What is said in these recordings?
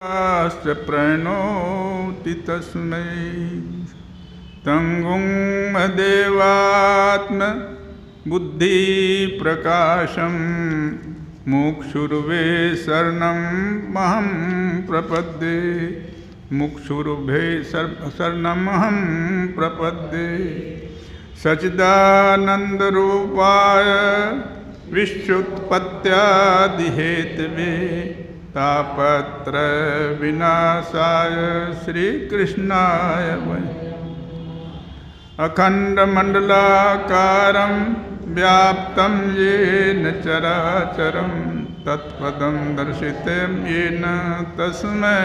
शास्त्र प्रणोति तस्मै तंगुं देवात्म बुद्धि प्रकाशम मुक्षुर्वे शरणं महं प्रपद्ये मुक्षुर्वे शरणमहं प्रपद्ये सच्चिदानंद रूपाय विश्वोत्पत्त्यादिहेतवे तापत्र विनाशाय श्री कृष्णाय वै अखंडमंडलाकारं व्याप्तं येन चराचरं तत्पदं दर्शितं येन तस्मै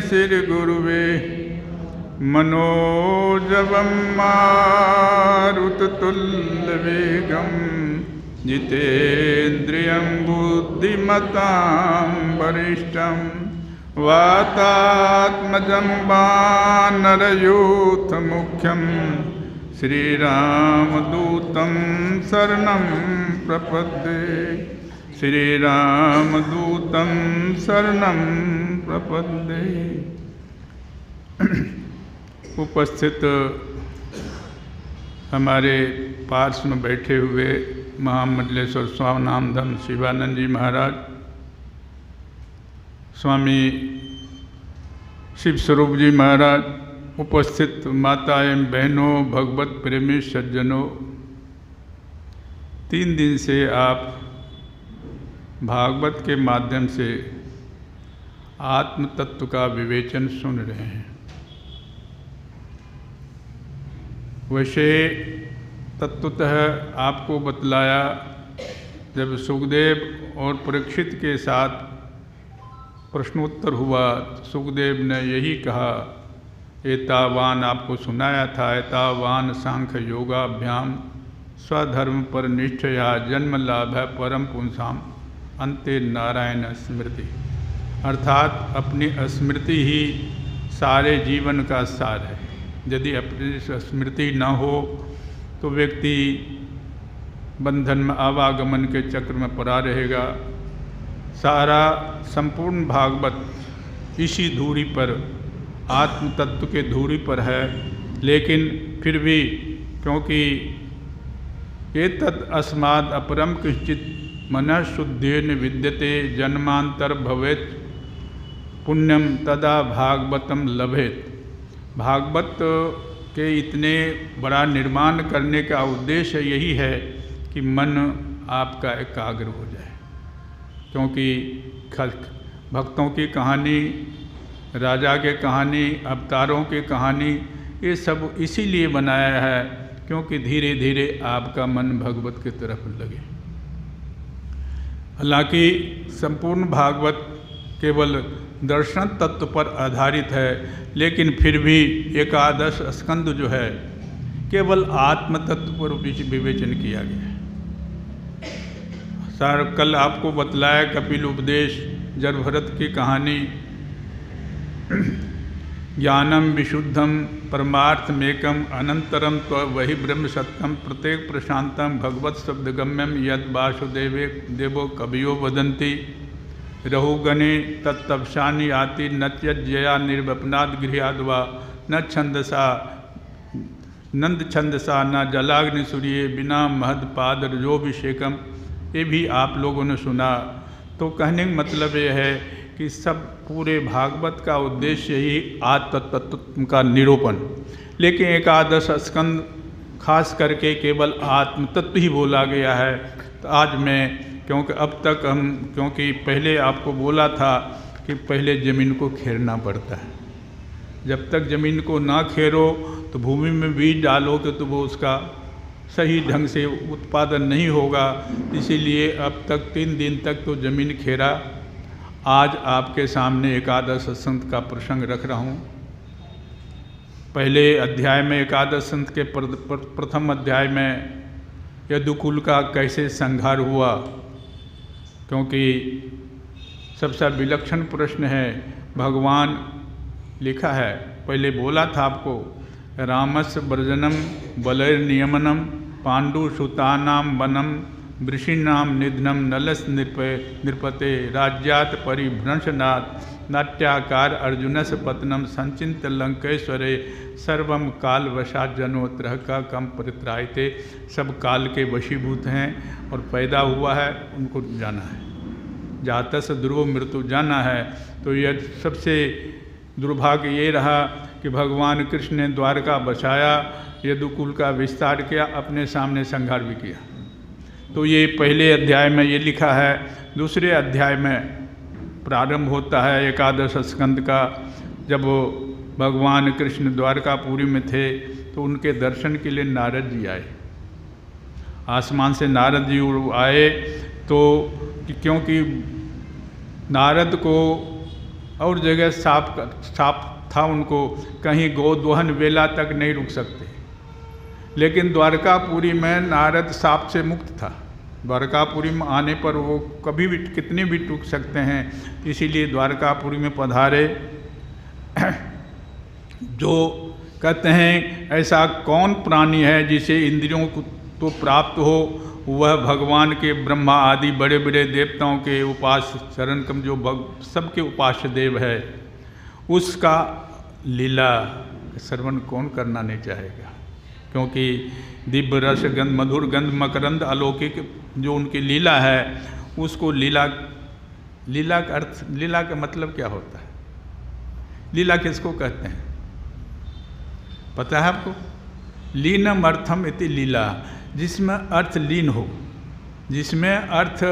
श्री गुरुवे मनोजवं मारुततुल्यवेगं जितेन्द्रियं बुद्धिमतां वरिष्ठं वातात्मजं वानरयूथमुख्यं श्रीरामदूतं शरणं प्रपद्ये श्रीरामदूतं शरणं प्रपद्ये। उपस्थित हमारे पार्श्व में बैठे हुए महामंडलेश्वर स्वामी नामधम शिवानंद जी महाराज, स्वामी शिव स्वरूप जी महाराज, उपस्थित माता एवं बहनों, भगवत प्रेमी सज्जनों, 3 दिन से आप भागवत के माध्यम से आत्म तत्व का विवेचन सुन रहे हैं। वैसे तत्वतः आपको बतलाया, जब सुखदेव और परीक्षित के साथ प्रश्नोत्तर हुआ, सुखदेव ने यही कहा, एतावान आपको सुनाया था, एतावान सांख्य योगाभ्याम स्वधर्म पर निष्ठया जन्म लाभ है परम पुंसाम अंते नारायण स्मृति। अर्थात अपनी स्मृति ही सारे जीवन का सार है। यदि अपनी स्मृति न हो तो व्यक्ति बंधन में आवागमन के चक्र में पड़ा रहेगा। सारा संपूर्ण भागवत इसी धूरी पर, आत्म तत्व के धूरी पर है, लेकिन फिर भी क्योंकि ये तत् अस्माद् अपरम किंचित मनः शुद्धेन विद्यते जन्मांतर भवेत् पुण्यम तदा भागवतम लभेत। भागवत के इतने बड़ा निर्माण करने का उद्देश्य यही है कि मन आपका एकाग्र हो जाए, क्योंकि भक्तों की कहानी, राजा के कहानी, अवतारों की कहानी, ये सब इसीलिए बनाया है क्योंकि धीरे धीरे आपका मन भगवत की तरफ लगे। हालांकि संपूर्ण भागवत केवल दर्शन तत्व पर आधारित है, लेकिन फिर भी एकादश स्कंद जो है केवल आत्म तत्व पर विवेचन किया गया है। सर कल आपको बतलाया कपिल उपदेश, जड़भरत की कहानी, ज्ञानम विशुद्धम परमार्थमेकम अनंतरम तो वही ब्रह्म सत्यम प्रत्येक प्रशांतम भगवत शब्दगम्यम यद वासुदेवे देवो कवियो वदंती रहुगणे तत्तपसानी आति न त्यज्यया निर्वपनाद गृहाद्वा न छंदसा नंद छंदसा न जलाग्नि सूर्य बिना महद पाद रजोभिषेकम। ये भी आप लोगों ने सुना। तो कहने का मतलब ये है कि सब पूरे भागवत का उद्देश्य ही आत्म तत्व का निरूपण, लेकिन एकादश स्कंद खास करके केवल आत्म तत्व ही बोला गया है। तो आज मैं क्योंकि अब तक क्योंकि पहले आपको बोला था कि पहले ज़मीन को खेरना पड़ता है। जब तक ज़मीन को ना खेरो तो भूमि में बीज डालोगे तो वो उसका सही ढंग से उत्पादन नहीं होगा। इसीलिए अब तक 3 दिन तक तो ज़मीन खेरा। आज आपके सामने एकादश स्कंद का प्रसंग रख रहा हूँ। पहले अध्याय में एकादश स्कंद के प्रथम अध्याय में यदुकुल का कैसे संहार हुआ, क्योंकि सबसे विलक्षण प्रश्न है। भगवान लिखा है, पहले बोला था आपको, रामस्य वर्जनम बलैर्नियमनम पांडुसुतानां वनम वृषीणाम निधनम नलस नृपते राज्यात परिभ्रंशनाथ नाट्याकार अर्जुनस पतनम संचिंत लंकेश्वरे सर्वम काल वशात जनोत्रह का कम परित्रायते। सब काल के वशीभूत हैं और पैदा हुआ है, उनको जाना है। जातस ध्रुव मृत्यु जाना है। तो यह सबसे दुर्भाग्य ये रहा कि भगवान कृष्ण ने द्वारका बसाया, यदुकुल का विस्तार किया, अपने सामने संहार भी किया। तो ये पहले अध्याय में ये लिखा है। दूसरे अध्याय में प्रारंभ होता है एकादश स्कंद का। जब भगवान कृष्ण द्वारकापुरी में थे तो उनके दर्शन के लिए नारद जी आए। आसमान से नारद जी आए तो क्योंकि नारद को और जगह साफ था, उनको कहीं गोदोहन वेला तक नहीं रुक सकते, लेकिन द्वारकापुरी में नारद साप से मुक्त था। द्वारकापुरी में आने पर वो कभी भी कितने भी टूट सकते हैं, इसीलिए द्वारकापुरी में पधारे। जो कहते हैं ऐसा कौन प्राणी है जिसे इंद्रियों को तो प्राप्त हो, वह भगवान के ब्रह्मा आदि बड़े बड़े देवताओं के उपास्य शरण कम जो सबके उपास्य देव है, उसका लीला श्रवण कौन करना नहीं चाहेगा। क्योंकि दिव्य रस गंध मधुर गंध मकरंद अलौकिक जो उनकी लीला है, उसको लीला का अर्थ, लीला का मतलब क्या होता है? लीला किसको कहते हैं पता है आपको? लीनम अर्थम इति लीला, जिसमें अर्थ लीन हो, जिसमें अर्थ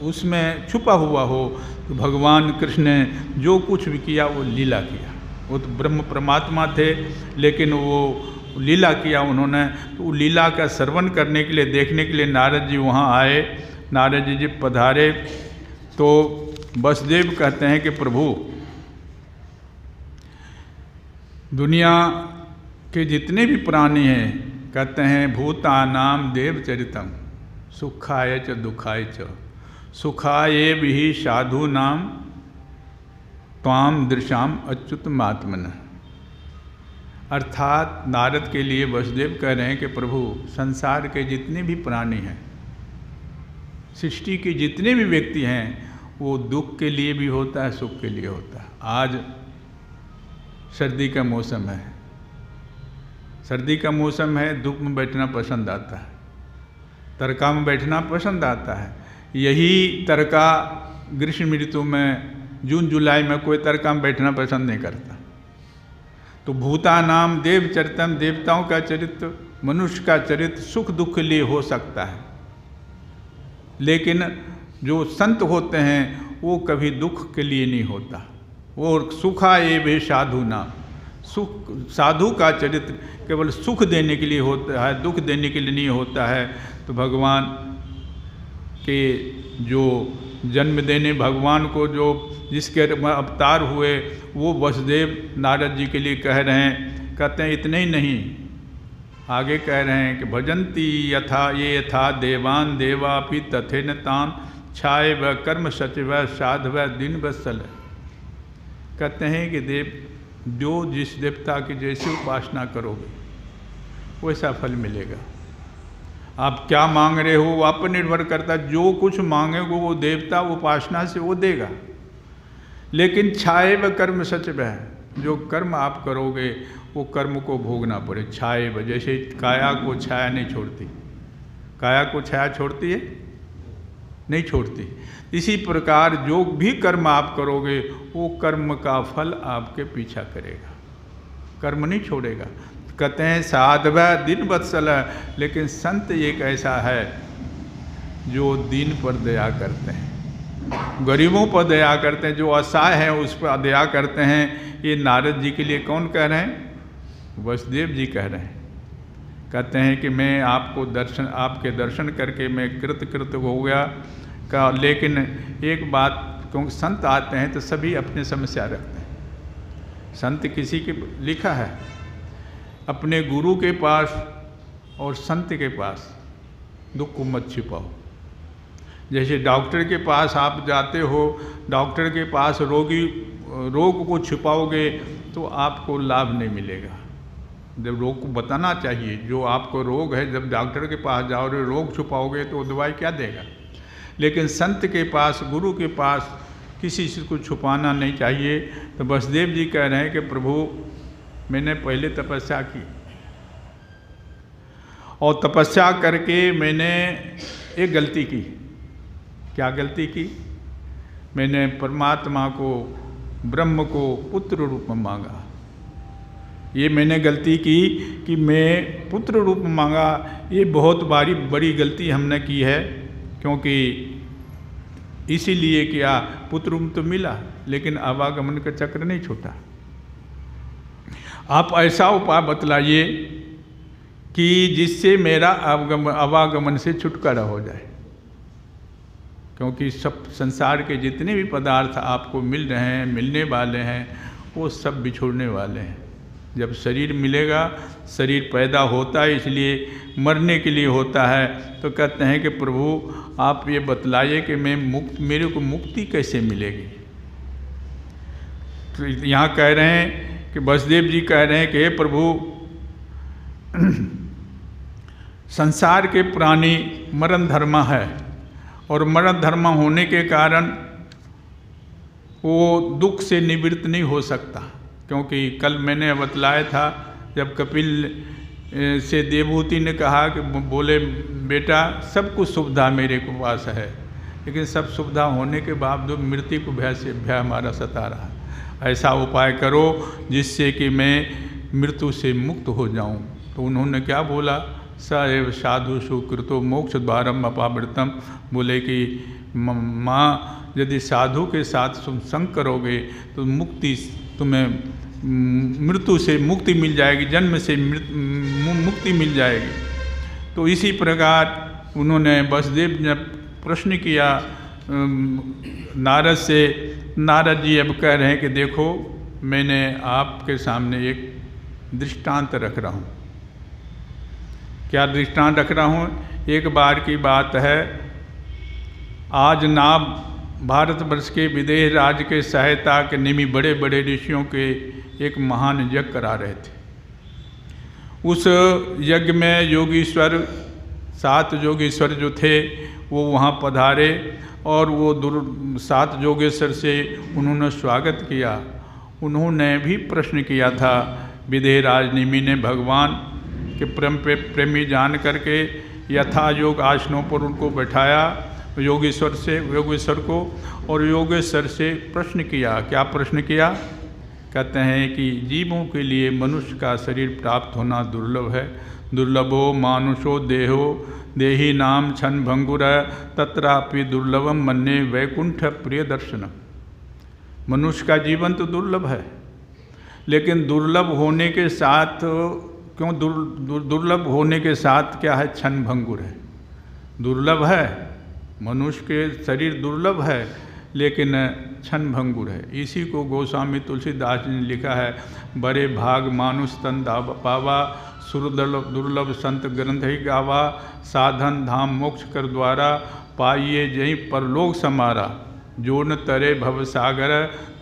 उसमें छुपा हुआ हो। तो भगवान कृष्ण ने जो कुछ भी किया वो लीला किया। वो तो ब्रह्म परमात्मा थे, लेकिन वो लीला किया उन्होंने। तो लीला का श्रवण करने के लिए, देखने के लिए नारद जी वहाँ आए। नारद जी जब पधारे तो वसुदेव कहते हैं कि प्रभु, दुनिया के जितने भी प्राणी हैं, कहते हैं भूतानाम देवचरितम सुखाय च दुखाय च सुखाये भी साधु नाम त्वाम दृशाम अच्युत महात्मन। अर्थात नारद के लिए वसुदेव कह रहे हैं कि प्रभु, संसार के जितने भी प्राणी हैं, सृष्टि के जितने भी व्यक्ति हैं, वो दुख के लिए भी होता है, सुख के लिए होता है। आज सर्दी का मौसम है, सर्दी का मौसम है, धूप में बैठना पसंद आता है, तरका में बैठना पसंद आता है। यही तरका ग्रीष्म ऋतु में जून जुलाई में कोई तरका में बैठना पसंद नहीं करता। तो भूतानाम देवचरितम, देवताओं का चरित्र, मनुष्य का चरित्र सुख दुख के लिए हो सकता है, लेकिन जो संत होते हैं वो कभी दुख के लिए नहीं होता। वो सुखा ये भी साधु नाम, सुख साधु का चरित्र केवल सुख देने के लिए होता है, दुख देने के लिए नहीं होता है। तो भगवान के जो जन्म देने, भगवान को जो जिसके अवतार हुए, वो वसुदेव नारद जी के लिए कह रहे हैं। कहते हैं इतने ही नहीं, आगे कह रहे हैं कि भजंती यथा ये यथा देवान देवापि तथेन तान छाए व कर्म सचिव साधव दिन वत्सल। कहते हैं कि देव, जो जिस देवता की जैसी उपासना करोगे वैसा फल मिलेगा। आप क्या मांग रहे हो वो आप पर निर्भर करता है। जो कुछ मांगेगे वो देवता उपासना से वो देगा, लेकिन छाए व कर्म सचिव है, जो कर्म आप करोगे वो कर्म को भोगना पड़े। छाए व, जैसे काया को छाया नहीं छोड़ती, काया को छाया छोड़ती है? नहीं छोड़ती। इसी प्रकार जो भी कर्म आप करोगे वो कर्म का फल आपके पीछा करेगा, कर्म नहीं छोड़ेगा। कहते हैं साधव दिन वत्सल, लेकिन संत एक ऐसा है जो दीन पर दया करते हैं, गरीबों पर दया करते हैं, जो असहाय है उस पर दया करते हैं। ये नारद जी के लिए कौन कह रहे हैं? वसुदेव जी कह रहे हैं। कहते हैं कि मैं आपको आपके दर्शन करके मैं कृत हो गया का, लेकिन एक बात, क्योंकि संत आते हैं तो सभी अपने समस्या रखते हैं। संत किसी के लिखा है, अपने गुरु के पास और संत के पास दुख को मत छिपाओ। जैसे डॉक्टर के पास आप जाते हो, डॉक्टर के पास रोग को छिपाओगे तो आपको लाभ नहीं मिलेगा। जब रोग को बताना चाहिए, जो आपको रोग है, जब डॉक्टर के पास जाओगे रोग छुपाओगे तो दवाई क्या देगा। लेकिन संत के पास, गुरु के पास किसी चीज़ को छुपाना नहीं चाहिए। तो वसुदेव जी कह रहे हैं कि प्रभु मैंने पहले तपस्या की और तपस्या करके मैंने एक गलती की। क्या गलती की? मैंने परमात्मा को, ब्रह्म को पुत्र रूप में मांगा। ये मैंने गलती की कि मैं पुत्र रूप में मांगा। ये बहुत बड़ी गलती हमने की है, क्योंकि इसीलिए क्या, पुत्र रूप तो मिला लेकिन आवागमन का चक्र नहीं छूटा। आप ऐसा उपाय बतलाइए कि जिससे मेरा आवागमन से छुटकारा हो जाए, क्योंकि सब संसार के जितने भी पदार्थ आपको मिल रहे हैं, मिलने वाले हैं, वो सब बिछोड़ने वाले हैं। जब शरीर मिलेगा, शरीर पैदा होता है इसलिए मरने के लिए होता है। तो कहते हैं कि प्रभु आप ये बतलाइए कि मेरे को मुक्ति कैसे मिलेगी। तो यहाँ कह रहे हैं कि वसुदेव जी कह रहे हैं कि हे प्रभु, संसार के प्राणी मरण धर्म है, और मरण धर्म होने के कारण वो दुख से निवृत्त नहीं हो सकता। क्योंकि कल मैंने बतलाया था, जब कपिल से देवहूति ने कहा कि बोले बेटा सब कुछ सुविधा मेरे को पास है, लेकिन सब सुविधा होने के बावजूद मृत्यु को भय हमारा सता रहा। ऐसा उपाय करो जिससे कि मैं मृत्यु से मुक्त हो जाऊं। तो उन्होंने क्या बोला, स एव साधु सुकृतो मोक्ष द्वारम अपावृतम। बोले कि माँ यदि साधु के साथ तुम संग करोगे तो मुक्ति, तुम्हें मृत्यु से मुक्ति मिल जाएगी, जन्म से मुक्ति मिल जाएगी। तो इसी प्रकार उन्होंने वसुदेव ने प्रश्न किया नारद से। नारद जी अब कह रहे हैं कि देखो मैंने आपके सामने एक दृष्टांत रख रहा हूँ। क्या दृष्टांत रख रहा हूँ? एक बार की बात है, आज नाम भारतवर्ष के विदेह राज्य के सहायता के निमित्त बड़े बड़े ऋषियों के एक महान यज्ञ करा रहे थे। उस यज्ञ में योगीश्वर, 7 योगीश्वर जो थे वो वहाँ पधारे, और वो 7 योगेश्वर से उन्होंने स्वागत किया। उन्होंने भी प्रश्न किया था, विदेह राज निमि ने भगवान के प्रेमी जान करके यथा योग आसनों पर उनको बैठाया योगेश्वर को, और योगेश्वर से प्रश्न किया। क्या प्रश्न किया? कहते हैं कि जीवों के लिए मनुष्य का शरीर प्राप्त होना दुर्लभ है। दुर्लभो मानुषो देहो देही नाम क्षण भंगुर तत्रापि दुर्लभम मन्ये वैकुंठ प्रिय दर्शनम। मनुष्य का जीवन तो दुर्लभ है, लेकिन दुर्लभ होने के साथ क्यों दुर्लभ होने के साथ क्या है? क्षण भंगुर है। दुर्लभ है, मनुष्य के शरीर दुर्लभ है, लेकिन क्षण भंगुर है। इसी को गोस्वामी तुलसीदास जी ने लिखा है, बड़े भाग मानुष तन पावा सुरदुर्लभ दुर्लभ संत ग्रंथ ही गावा। साधन धाम मोक्ष कर द्वारा पाइये जहीं परलोक समारा। जोन तरे भव सागर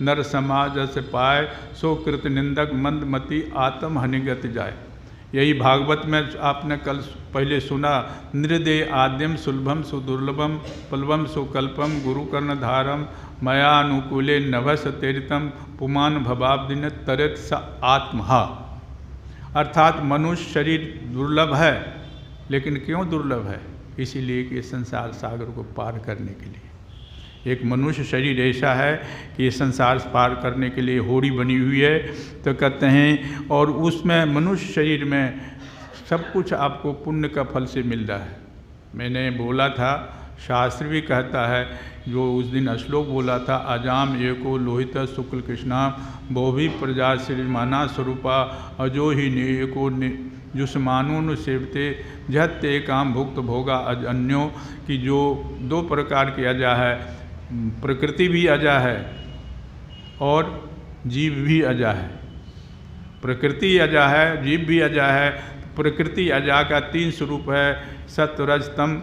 नर समाज से पाए सो कृत निंदक मंदमति आत्म हनिगत जाए। यही भागवत में आपने कल पहले सुना, नृदे आद्यम सुलभम सुदुर्लभम पल्वम सुकल्पम गुरुकर्ण धारम मया अनुकूले नभस तेरितम पुमान भवाब्दिन तरित स आत्महा। अर्थात मनुष्य शरीर दुर्लभ है, लेकिन क्यों दुर्लभ है? इसीलिए कि संसार सागर को पार करने के लिए। एक मनुष्य शरीर ऐसा है कि ये संसार पार करने के लिए होड़ी बनी हुई है। तो कहते हैं, और उसमें मनुष्य शरीर में सब कुछ आपको पुण्य का फल से मिल रहा है। मैंने बोला था, शास्त्र भी कहता है, जो उस दिन श्लोक बोला था, अजाम एको लोहित शुक्ल कृष्णा बहुभी प्रजा श्रीमाना स्वरूपा अजो ही एको जुष्मानु सेवते जहते काम भुक्त भोगा अज अन्यो। की जो 2 प्रकार की अजा है, प्रकृति भी अजा है और जीव भी अजा है। प्रकृति अजा है, जीव भी अजा है। प्रकृति अजा का 3 स्वरूप है, सत्व रज तम,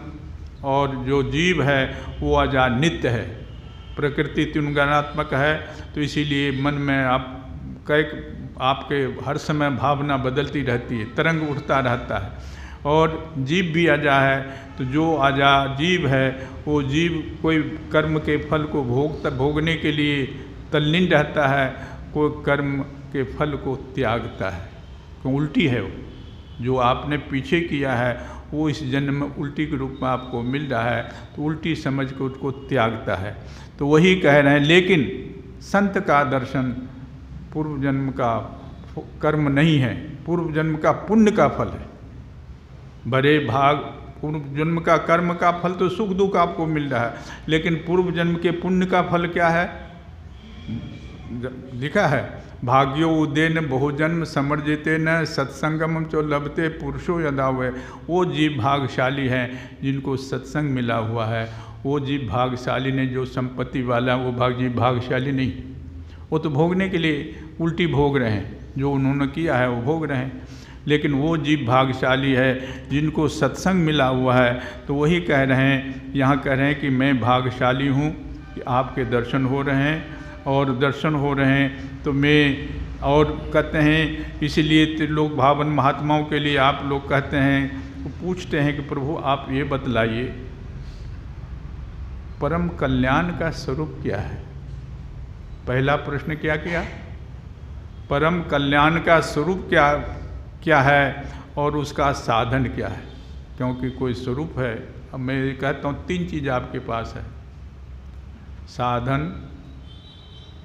और जो जीव है वो अजा नित्य है। प्रकृति त्रिगुणात्मक है, तो इसीलिए मन में आप कई आपके हर समय भावना बदलती रहती है, तरंग उठता रहता है। और जीव भी अजा है, तो जो अजा जीव है वो जीव कोई कर्म के फल को भोगने के लिए तल्लीन रहता है, कोई कर्म के फल को त्यागता है। क्यों? उल्टी है वो, जो आपने पीछे किया है वो इस जन्म में उल्टी के रूप में आपको मिल रहा है, तो उल्टी समझ के उसको त्यागता है। तो वही कह रहे हैं, लेकिन संत का दर्शन पूर्व जन्म का कर्म नहीं है, पूर्व जन्म का पुण्य का फल है। बड़े भाग पूर्व जन्म का कर्म का फल तो सुख दुख आपको मिल रहा है, लेकिन पूर्व जन्म के पुण्य का फल क्या है? लिखा है, भाग्यो उदेन बहुजन्म समर्जिते न सत्संगम चो लभते पुरुषो यदा हुए। वो जीव भाग्यशाली हैं जिनको सत्संग मिला हुआ है, वो जीव भाग्यशाली ने, जो संपत्ति वाला वो जीव भाग्यशाली नहीं, वो तो भोगने के लिए उल्टी भोग रहे हैं, जो उन्होंने किया है वो भोग रहे हैं। लेकिन वो जीव भाग्यशाली है जिनको सत्संग मिला हुआ है। तो वही कह रहे हैं, यहाँ कह रहे हैं कि मैं भाग्यशाली हूँ कि आपके दर्शन हो रहे हैं, और दर्शन हो रहे हैं तो मैं, और कहते हैं इसीलिए त्रिलोक भावन महात्माओं के लिए आप लोग कहते हैं, तो पूछते हैं कि प्रभु आप ये बतलाइए परम कल्याण का स्वरूप क्या है। पहला प्रश्न क्या किया? परम कल्याण का स्वरूप क्या है और उसका साधन क्या है। क्योंकि कोई स्वरूप है, अब मैं कहता हूँ 3 चीज़ आपके पास है, साधन,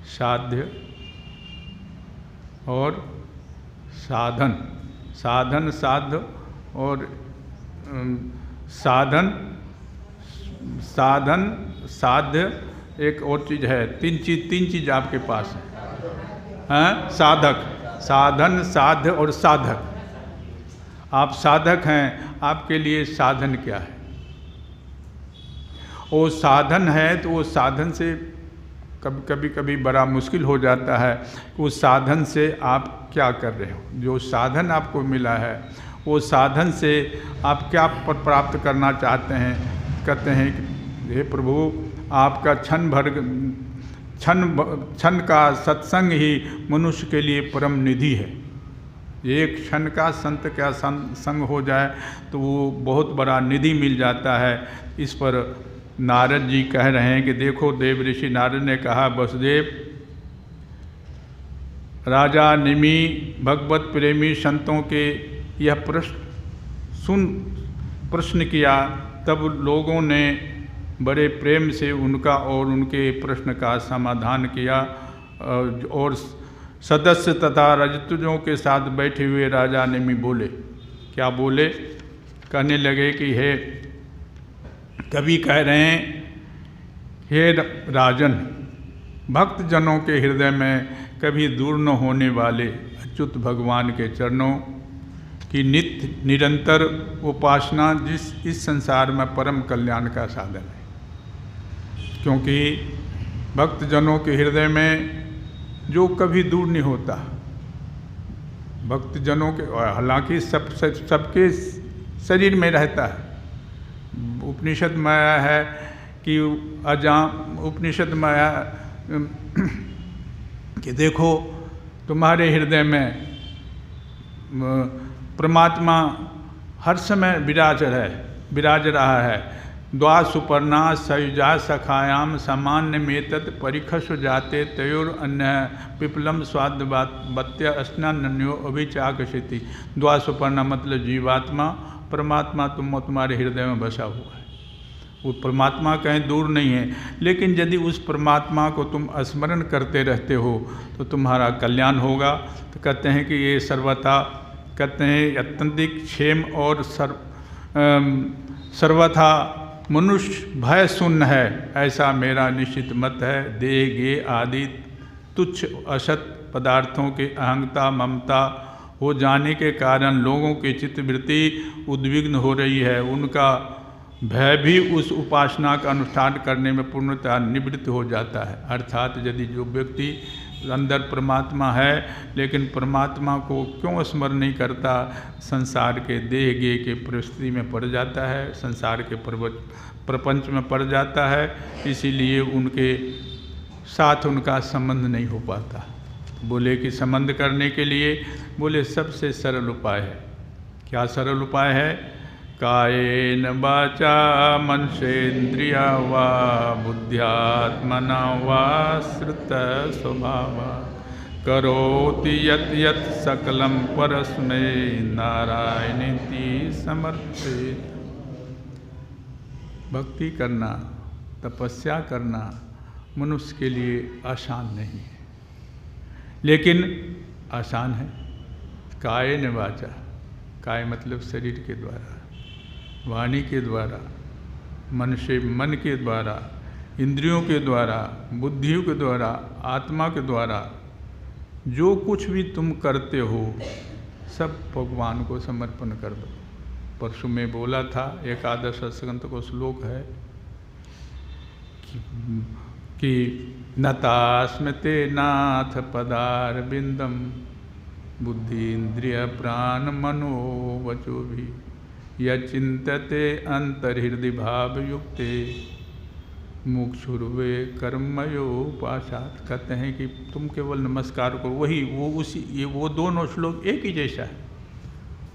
साध्य और साधन। साधन, साध्य और साधन, साध्य, एक और चीज़ है, 3 चीज़ आपके पास है, हैं? साधक, साधन, साध्य और साधक। आप साधक हैं, आपके लिए साधन क्या है? वो साधन है तो वो साधन से कभी बड़ा मुश्किल हो जाता है, उस साधन से आप क्या कर रहे हो। जो साधन आपको मिला है वो साधन से आप क्या प्राप्त करना चाहते हैं। कहते हैं कि हे प्रभु, आपका क्षण का सत्संग ही मनुष्य के लिए परम निधि है। एक क्षण का संत का संग हो जाए तो वो बहुत बड़ा निधि मिल जाता है। इस पर नारद जी कह रहे हैं कि देखो, देव ऋषि नारद ने कहा, वसुदेव, राजा निमि भगवत प्रेमी संतों के यह प्रश्न किया, तब लोगों ने बड़े प्रेम से उनका और उनके प्रश्न का समाधान किया। और सदस्य तथा रजतजों के साथ बैठे हुए राजा निमि बोले, क्या बोले? कहने लगे कि हे, कवि कह रहे हैं, हे राजन, भक्त जनों के हृदय में कभी दूर न होने वाले अच्युत भगवान के चरणों की नित्य निरंतर उपासना इस संसार में परम कल्याण का साधन है। क्योंकि भक्त जनों के हृदय में जो कभी दूर नहीं होता, भक्त जनों के, हालांकि सबके शरीर में रहता है। उपनिषद में आया है कि उपनिषद में आया कि देखो, तुम्हारे हृदय में परमात्मा हर समय विराज रहा है। द्वा सुपर्णा सयुजा सखायाम सामान्य मेतत परिखस जाते तयोर अन्य पिपलम स्वाद्य स्नान्यो अभिचाकशति। द्वा सुपर्णा मतलब जीवात्मा, परमात्मा तुम्हारे हृदय में बसा हुआ है। वो परमात्मा कहीं दूर नहीं है, लेकिन यदि उस परमात्मा को तुम स्मरण करते रहते हो तो तुम्हारा कल्याण होगा। तो कहते हैं कि ये सर्वथा, कहते हैं अत्यंतिक क्षेम और सर्वथा मनुष्य भय शून्य है, ऐसा मेरा निश्चित मत है। देह गे आदि तुच्छ असत पदार्थों के अहंता ममता हो जाने के कारण लोगों की चित्तवृत्ति उद्विग्न हो रही है। उनका भय भी उस उपासना का अनुष्ठान करने में पूर्णतः निवृत्त हो जाता है। अर्थात यदि जो व्यक्ति अंदर परमात्मा है लेकिन परमात्मा को क्यों स्मरण नहीं करता, संसार के देह गे के परिस्थिति में पड़ जाता है, संसार के प्रपंच में पड़ जाता है, इसीलिए उनके साथ उनका संबंध नहीं हो पाता। बोले कि संबंध करने के लिए, बोले सबसे सरल उपाय है। क्या सरल उपाय है? कायेन वाचा मनसेन्द्रिया वा बुद्ध्यात्मना वा श्रुत स्वभावा करोति यत् यत् सकलं परस्मै नारायणेति समर्पयेत्। भक्ति करना, तपस्या करना मनुष्य के लिए आसान नहीं है, लेकिन आसान है। कायेन वाचा, काय मतलब शरीर के द्वारा, वाणी के द्वारा, मन से मन के द्वारा, इंद्रियों के द्वारा, बुद्धियों के द्वारा, आत्मा के द्वारा जो कुछ भी तुम करते हो सब भगवान को समर्पण कर दो। परसों में बोला था, एकादश स्कंद को श्लोक है कि नतास्मते नाथ पदार बिंदम बुद्धि इंद्रिय प्राण मनो वचो भी यचिंतते अंतर्हृदय भाव युक्ते मुक्षुर्वे कर्मयोपासात्। कहते हैं कि तुम केवल नमस्कार करो, वही वो दोनों श्लोक एक ही जैसा है।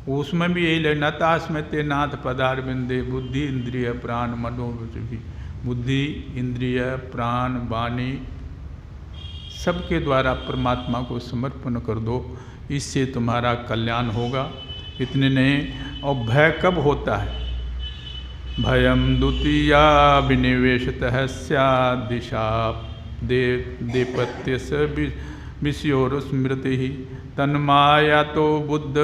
उसमें भी यही नतास्मते नाथ पदार बिंदे बुद्धि इंद्रिय प्राण मनो वचो भी। बुद्धि इंद्रिय प्राण वाणी सबके द्वारा परमात्मा को समर्पण कर दो, इससे तुम्हारा कल्याण होगा। इतने नहीं, और भय कब होता है? भयम द्वितीया विनिवेशतः स्यात् दिशा देपत्य विषयोर स्मृति तन्माया तो बुद्ध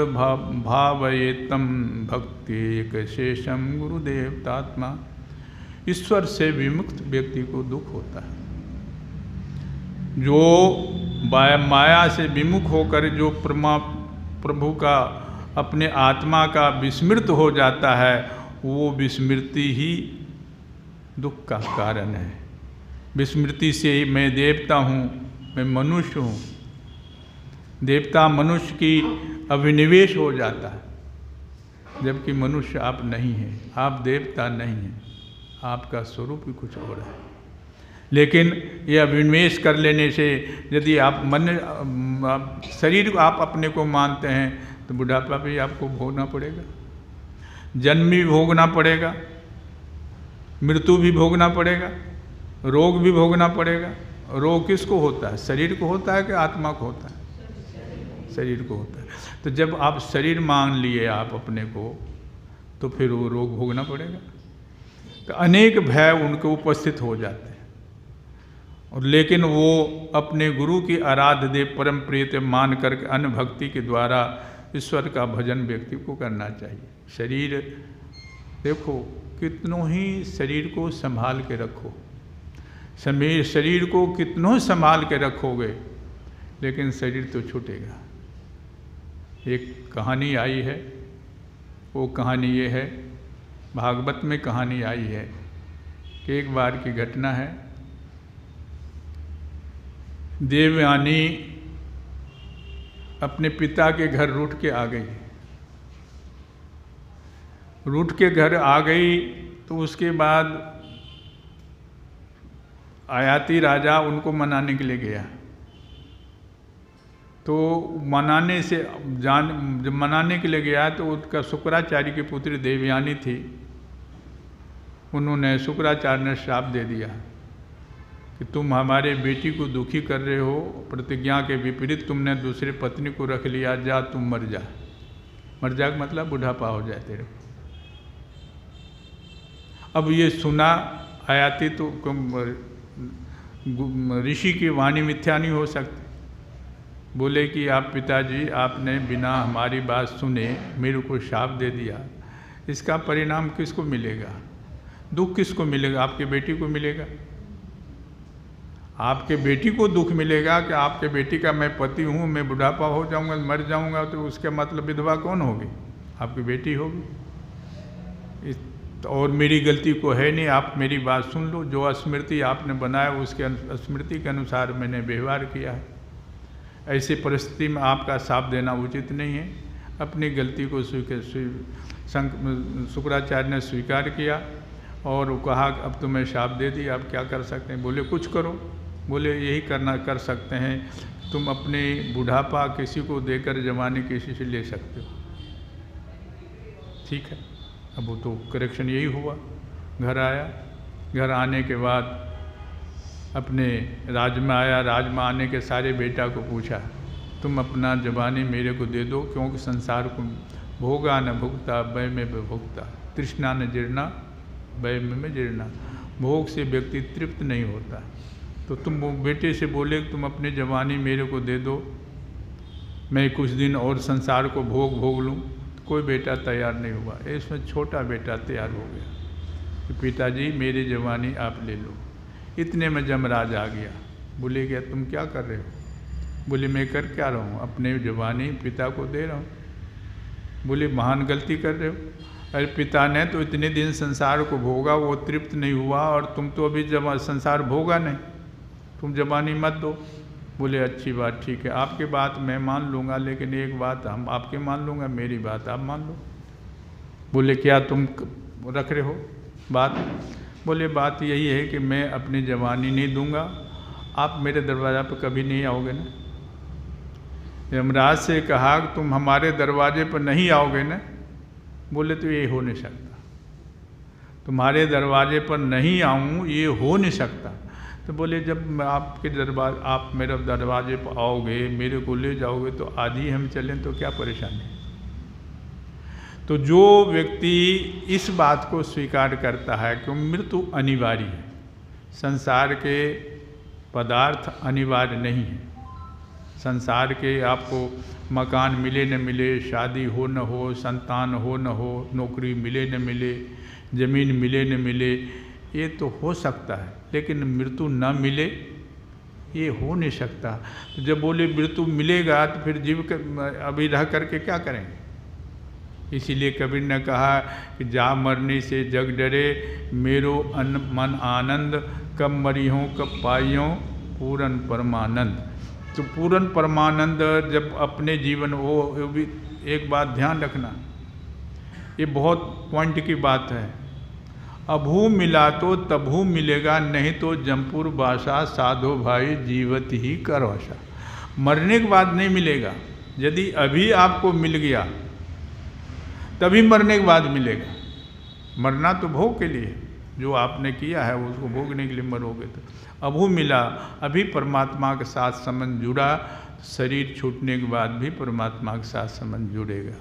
भावयेतम भक्ति एक शेषम गुरुदेवतात्मा। ईश्वर से विमुक्त व्यक्ति को दुख होता है। जो माया से विमुख होकर जो प्रभु का अपने आत्मा का विस्मृत हो जाता है, वो विस्मृति ही दुख का कारण है। विस्मृति से मैं देवता हूँ, मैं मनुष्य हूँ। देवता मनुष्य की अभिनिवेश हो जाता है, जबकि मनुष्य आप नहीं हैं, आप देवता नहीं हैं, आपका स्वरूप ही कुछ और है। लेकिन ये अभिनिवेश कर लेने से यदि आप शरीर को आप अपने को मानते हैं तो बुढ़ापा भी आपको भोगना पड़ेगा, जन्म भी भोगना पड़ेगा, मृत्यु भी भोगना पड़ेगा, रोग भी भोगना पड़ेगा। रोग किसको होता है? शरीर को होता है कि आत्मा को होता है? शरीर को होता है। तो जब आप शरीर मान लिए आप अपने को, तो फिर वो रोग भोगना पड़ेगा। तो अनेक भय उनको उपस्थित हो जाते हैं, और लेकिन वो अपने गुरु की आराध्य देव परम प्रियत मान करके अन्य भक्ति के द्वारा ईश्वर का भजन व्यक्ति को करना चाहिए। शरीर देखो, कितनों ही शरीर को संभाल के रखो, शरीर को कितनों संभाल के रखोगे, लेकिन शरीर तो छूटेगा। एक कहानी आई है, वो कहानी ये है, भागवत में कहानी आई है कि एक बार की घटना है। देवयानी अपने पिता के घर रूठ के आ गई। रूठ के घर आ गई तो उसके बाद आयाती राजा उनको मनाने के लिए गया। तो मनाने से जब मनाने के लिए गया तो उसका शुक्राचार्य की पुत्री देवयानी थी। उन्होंने शुक्राचार्य ने श्राप दे दिया कि तुम हमारे बेटी को दुखी कर रहे हो, प्रतिज्ञा के विपरीत तुमने दूसरे पत्नी को रख लिया, जा तुम मर जा। मर जा का मतलब बुढ़ापा हो जाए तेरे को। अब ये सुना आयाती तो ऋषि की वाणी मिथ्या नहीं हो सकती। बोले कि आप पिताजी, आपने बिना हमारी बात सुने मेरे को शाप दे दिया, इसका परिणाम किसको मिलेगा? दुख किसको मिलेगा? आपके बेटी को मिलेगा। आपके बेटी को दुख मिलेगा कि आपके बेटी का मैं पति हूँ, मैं बुढ़ापा हो जाऊँगा, मर जाऊँगा, तो उसका मतलब विधवा कौन होगी? आपकी बेटी होगी। और मेरी गलती को है नहीं, आप मेरी बात सुन लो। जो स्मृति आपने बनाया उसके स्मृति के अनुसार मैंने व्यवहार किया है। ऐसी परिस्थिति में आपका साथ देना उचित नहीं है। अपनी गलती को शुक्राचार्य ने स्वीकार किया और कहा अब तुम्हें शाप दे दी, आप क्या कर सकते हैं? बोले कुछ करो। बोले यही कर सकते हैं, तुम अपने बुढ़ापा किसी को देकर जवानी किसी से ले सकते हो। ठीक है, अब वो तो करेक्शन यही हुआ। घर आया, घर आने के बाद अपने राज्य में आया, राज्य में आने के सारे बेटा को पूछा, तुम अपना जवानी मेरे को दे दो, क्योंकि संसार को भोगा न भुगता वय में भुगता, तृष्णा न जीर्णा वय में जीर्णा। भोग से व्यक्ति तृप्त नहीं होता। तो तुम बेटे से बोले तुम अपनी जवानी मेरे को दे दो, मैं कुछ दिन और संसार को भोग लूँ। कोई बेटा तैयार नहीं हुआ। इसमें छोटा बेटा तैयार हो गया कि पिताजी मेरी जवानी आप ले लो। इतने में जमराज आ गया। बोले क्या तुम क्या कर रहे हो? बोले मैं कर क्या रहा हूँ, अपने जवानी पिता को दे रहा हूँ। बोले महान गलती कर रहे हो। अरे पिता ने तो इतने दिन संसार को भोगा, वो तृप्त नहीं हुआ, और तुम तो अभी संसार भोगा नहीं, तुम जवानी मत दो। बोले अच्छी बात, ठीक है, आपकी बात मैं मान लूँगा, लेकिन एक बात हम आपके मान लूँगा, मेरी बात आप मान लो। बोले क्या तुम रख रहे हो बात? बोले बात यही है कि मैं अपनी जवानी नहीं दूंगा, आप मेरे दरवाज़ा पर कभी नहीं आओगे ना। यमराज से कहा तुम हमारे दरवाजे पर नहीं आओगे ना। बोले तो ये हो नहीं सकता, तुम्हारे दरवाजे पर नहीं आऊँ ये हो नहीं सकता। तो बोले जब मैं आपके आप मेरे दरवाजे पर आओगे, मेरे को ले जाओगे, तो आज ही हम चलें तो क्या परेशानी। तो जो व्यक्ति इस बात को स्वीकार करता है कि मृत्यु अनिवार्य है, संसार के पदार्थ अनिवार्य नहीं है, संसार के आपको मकान मिले न मिले, शादी हो न हो, संतान हो न हो, नौकरी मिले न मिले, ज़मीन मिले न मिले, ये तो हो सकता है, लेकिन मृत्यु न मिले ये हो नहीं सकता। तो जब बोले मृत्यु मिलेगा तो फिर जीव अभी रह करके क्या करेंगे। इसीलिए कबीर ने कहा कि जा मरने से जग डरे, मेरो मन आनंद, कब मरी हों कब पाई हों पूरन परमानंद। तो पूरन परमानंद जब अपने जीवन वो भी एक बात ध्यान रखना, ये बहुत पॉइंट की बात है। अभू मिला तो तभू मिलेगा, नहीं तो जमपुर भाषा साधो भाई जीवत ही कर भाषा। मरने के बाद नहीं मिलेगा, यदि अभी आपको मिल गया तभी मरने के बाद मिलेगा। मरना तो भोग के लिए, जो आपने किया है उसको भोगने के लिए मरोगे। तो अभू मिला, अभी परमात्मा के साथ संबंध जुड़ा, शरीर छूटने के बाद भी परमात्मा के साथ संबंध जुड़ेगा।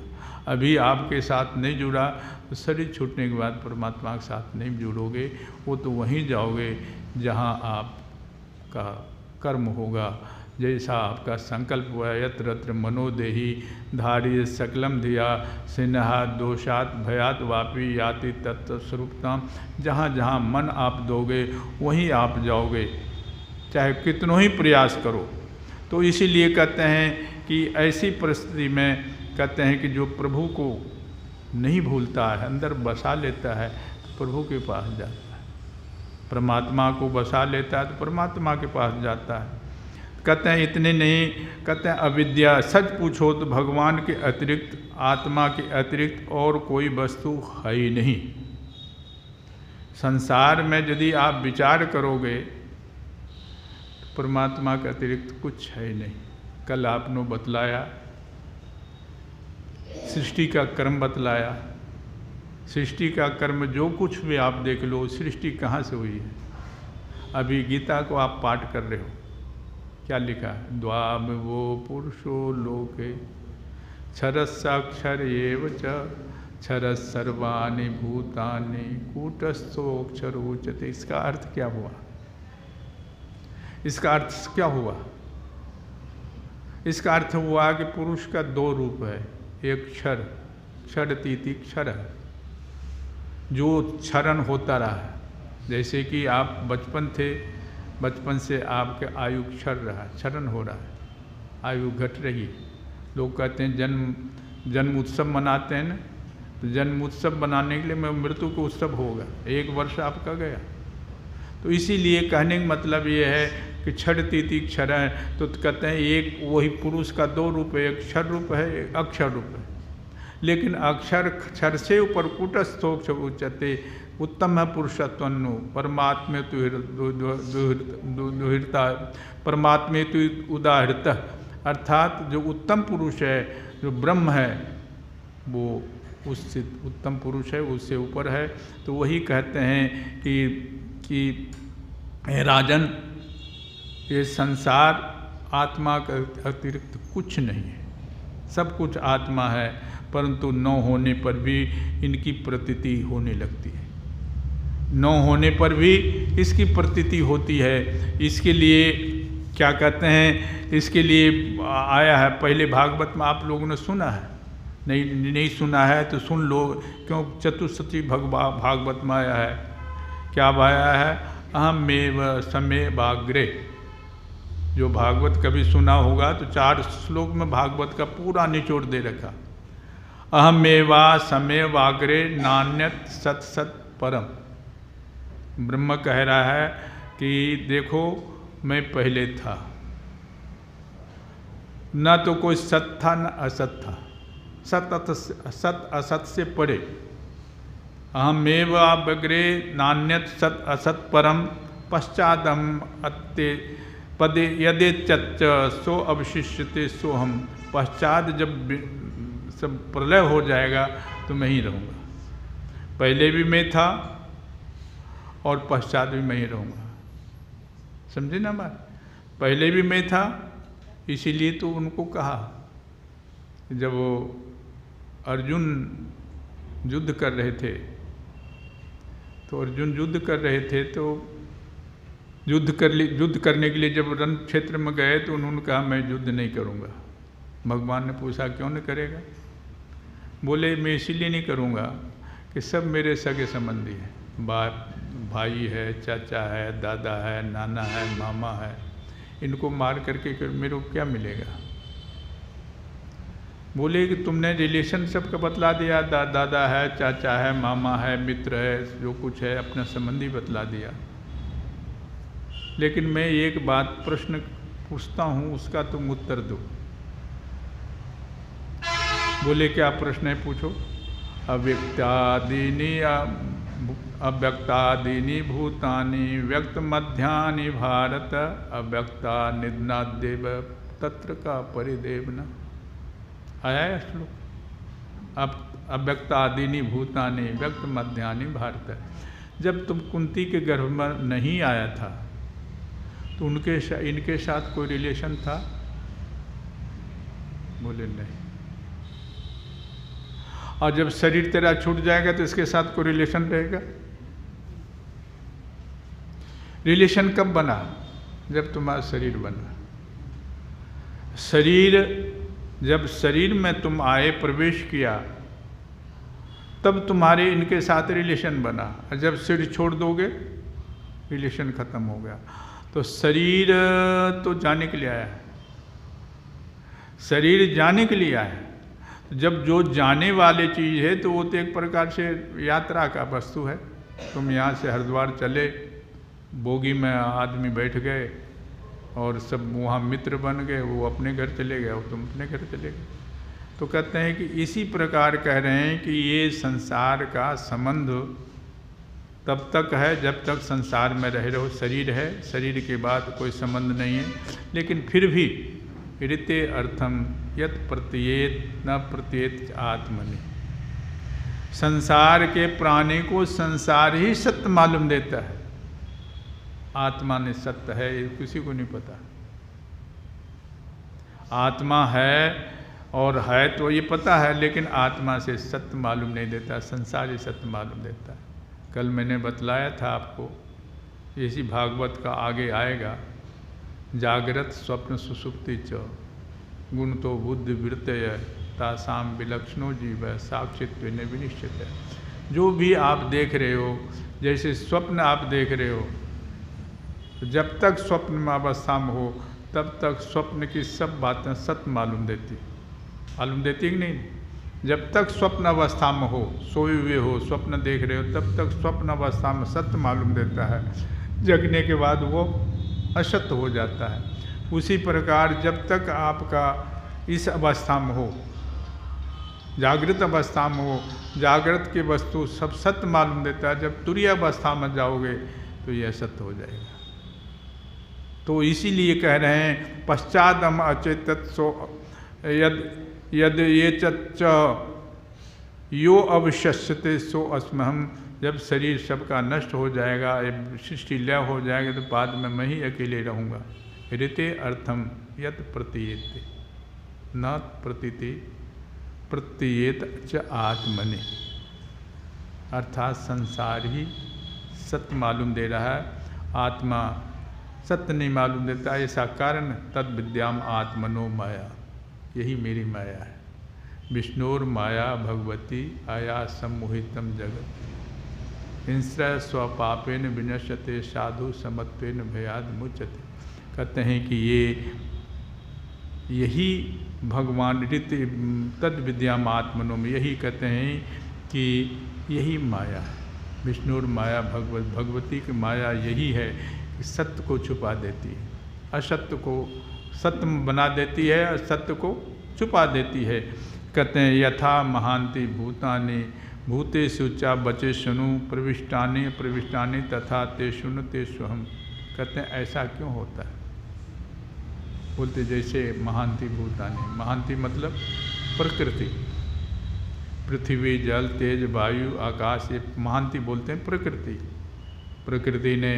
अभी आपके साथ नहीं जुड़ा तो शरीर छूटने के बाद परमात्मा के साथ नहीं जुड़ोगे, वो तो वहीं जाओगे जहाँ आपका कर्म होगा, जैसा आपका संकल्प हुआ। यत्र यत्र मनोदेही धार्य सकलम धिया, सिन्हा दोषात भयात वापी याति तत्व स्वरूपताम। जहाँ जहाँ मन आप दोगे वहीं आप जाओगे, चाहे कितनों ही प्रयास करो। तो इसीलिए कहते हैं कि ऐसी परिस्थिति में कहते हैं कि जो प्रभु को नहीं भूलता है, अंदर बसा लेता है, तो प्रभु के पास जाता है। परमात्मा को बसा लेता है तो परमात्मा के पास जाता है। कहते हैं इतने नहीं, कहते हैं अविद्या, सच पूछो तो भगवान के अतिरिक्त, आत्मा के अतिरिक्त और कोई वस्तु है ही नहीं। संसार में यदि आप विचार करोगे तो परमात्मा के अतिरिक्त कुछ है ही नहीं। कल आपने बतलाया, सृष्टि का कर्म बतलाया। सृष्टि का कर्म जो कुछ भी आप देख लो, सृष्टि कहाँ से हुई है। अभी गीता को आप पाठ कर रहे हो, क्या लिखा है? द्वाम वो पुरुषो लोके क्षरस्साक्षर एव च क्षरस् सर्वाणि भूतानि कूटस्थोक्षर उच्यते। इसका अर्थ क्या हुआ? इसका अर्थ क्या हुआ? इसका अर्थ हुआ कि पुरुष का दो रूप है, एक क्षर, क्षर तीति क्षर है, जो क्षरण होता रहा है। जैसे कि आप बचपन थे, बचपन से आपके आयु क्षर रहा है, क्षरण हो रहा है, आयु घट रही है। लोग कहते हैं जन्म उत्सव मनाते हैं ना, तो जन्म उत्सव बनाने के लिए मृत्यु को उत्सव होगा, 1 वर्ष आपका गया। तो इसीलिए कहने का मतलब ये है कि क्षर तीति क्षर है। तो कहते हैं एक वही पुरुष का 2 रूप है, एक क्षर रूप है, एक अक्षर रूप है। लेकिन अक्षर क्षर से ऊपर कूटस्थोक्षर उच्यते, उत्तम है पुरुषत्वनु परमात्मे तु दुहिता परमात्मे तु उदाहृत, अर्थात जो उत्तम पुरुष है, जो ब्रह्म है, वो उससे उत्तम पुरुष है, उससे ऊपर है। तो वही कहते हैं कि राजन, ये संसार आत्मा के अतिरिक्त कुछ नहीं है, सब कुछ आत्मा है, परंतु न होने पर भी इनकी प्रतीति होने लगती है, न होने पर भी इसकी प्रतीति होती है। इसके लिए क्या कहते हैं, इसके लिए आया है पहले भागवत में, आप लोगों ने सुना है, नहीं सुना है तो सुन लो, क्यों चतुस्सती भागवत में आया है। क्या आया है, अहमेव समय वाग्रे। जो भागवत कभी सुना होगा तो 4 श्लोक में भागवत का पूरा निचोड़ दे रखा। अहमेवा समय वाग्रे नान्यत सत सत परम। ब्रह्म कह रहा है कि देखो मैं पहले था, न तो कोई सत था न असत था, सत असत से परे। अहमेव अग्रे नान्यत सत असत परम पश्चादम अत्ते पदे यदे चच्च सो अवशिष्यते सो हम। पश्चात जब सब प्रलय हो जाएगा तो मैं ही रहूँगा, पहले भी मैं था और पश्चात भी मैं ही रहूँगा। समझे ना बात, पहले भी मैं था, इसीलिए तो उनको कहा जब वो अर्जुन युद्ध कर रहे थे, तो अर्जुन युद्ध कर रहे थे, तो युद्ध करने के लिए जब रण क्षेत्र में गए तो उन्होंने कहा मैं युद्ध नहीं करूँगा। भगवान ने पूछा क्यों नहीं करेगा? बोले मैं इसीलिए नहीं करूँगा कि सब मेरे सगे संबंधी हैं, बाप भाई है, चाचा है, दादा है, नाना है, मामा है, इनको मार करके मेरे को क्या मिलेगा? बोले कि तुमने रिलेशन सबका बतला दिया, दादा है, चाचा है, मामा है, मित्र है, जो कुछ है अपना संबंधी बतला दिया, लेकिन मैं एक बात प्रश्न पूछता हूँ, उसका तुम उत्तर दो। बोले क्या प्रश्न है, पूछो। अव्यक्तादीनि भूतानि व्यक्त मध्यानि भारत अव्यक्ता निधनादेव तत्र का परिदेव न। आया है श्लोक। अब अव्यक्तादीनि भूतानि व्यक्त मध्यानि भारत। जब तुम कुंती के गर्भ में नहीं आया था तो इनके साथ कोई रिलेशन था? बोले नहीं। और जब शरीर तेरा छूट जाएगा तो इसके साथ कोई रिलेशन रहेगा? रिलेशन कब बना? जब तुम्हारा शरीर बना। जब शरीर में तुम आए, प्रवेश किया, तब तुम्हारे इनके साथ रिलेशन बना, और जब शरीर छोड़ दोगे रिलेशन खत्म हो गया। तो शरीर तो जाने के लिए आया है, शरीर जाने के लिए आया है। जब जो जाने वाले चीज़ है तो वो तो एक प्रकार से यात्रा का वस्तु है। तुम यहाँ से हरिद्वार चले, बोगी में आदमी बैठ गए और सब वहाँ मित्र बन गए, वो अपने घर चले गए और तुम अपने घर चले गए। तो कहते हैं कि इसी प्रकार कह रहे हैं कि ये संसार का संबंध तब तक है जब तक संसार में रह रहो। शरीर है, शरीर के बाद कोई संबंध नहीं है, लेकिन फिर भी ऋते अर्थम यत प्रत्येत न प्रत्येत आत्मनि। संसार के प्राणी को संसार ही सत्य मालूम देता है, आत्मा ने सत्य है ये किसी को नहीं पता। आत्मा है और है तो ये पता है, लेकिन आत्मा से सत्य मालूम नहीं देता, संसार ही सत्य मालूम देता है। कल मैंने बतलाया था आपको, इसी भागवत का आगे आएगा। जागृत स्वप्न सुसुप्ति च गुण तो बुद्धि वृत्तय तासाम विलक्षणो जीव साक्षित्व ने विनिश्चित है। जो भी आप देख रहे हो, जैसे स्वप्न आप देख रहे हो, तो जब तक स्वप्न में अवस्था में हो तब तक स्वप्न की सब बातें सत्य मालूम देती कि नहीं? जब तक स्वप्न अवस्था में हो, सोए हुए हो, स्वप्न देख रहे हो, तब तक स्वप्न अवस्था में सत्य मालूम देता है, जगने के बाद वो असत्य हो जाता है। उसी प्रकार जब तक आपका इस अवस्था में हो जागृत अवस्था में हो, जागृत की वस्तु सब सत्य मालूम देता है। जब तुरीय अवस्था में जाओगे तो यह सत्य हो जाएगा। तो इसीलिए कह रहे हैं पश्चादम अचेतत सो यद यद ये च यो अवशस्यते सो अस्महम। जब शरीर सबका नष्ट हो जाएगा, सृष्टि लय हो जाएगा, तो बाद में मैं ही अकेले रहूँगा। ऋते अर्थम यत प्रतीयते न प्रतीति प्रतीयत च आत्मनि। अर्थात संसार ही सत्य मालूम दे रहा है, आत्मा सत्य नहीं मालूम देता। ऐसा कारण तद विद्याम आत्मनो माया, यही मेरी माया है। विष्णुर माया भगवती आया सम्मोहितम जगत हिंस्र स्वपापेन विनश्यते साधु समत्वेन भयाद मुच्यते। कहते हैं कि यही भगवान रीति तद विद्याम आत्मनो में, यही कहते हैं कि यही माया है। विष्णुर माया भगवती की माया यही है कि सत्य को छुपा देती है, असत्य को सत्य बना देती है, असत्य को छुपा देती है। कहते हैं यथा महांति भूतानि भूतेषु च बचे सुनु प्रविष्टानि प्रविष्टानि तथा ते शुनु ते स्वहम। कहते हैं ऐसा क्यों होता है? बोलते जैसे महांति भूतानि, महांति मतलब प्रकृति, पृथ्वी जल तेज वायु आकाश, ये महांति बोलते हैं प्रकृति। प्रकृति ने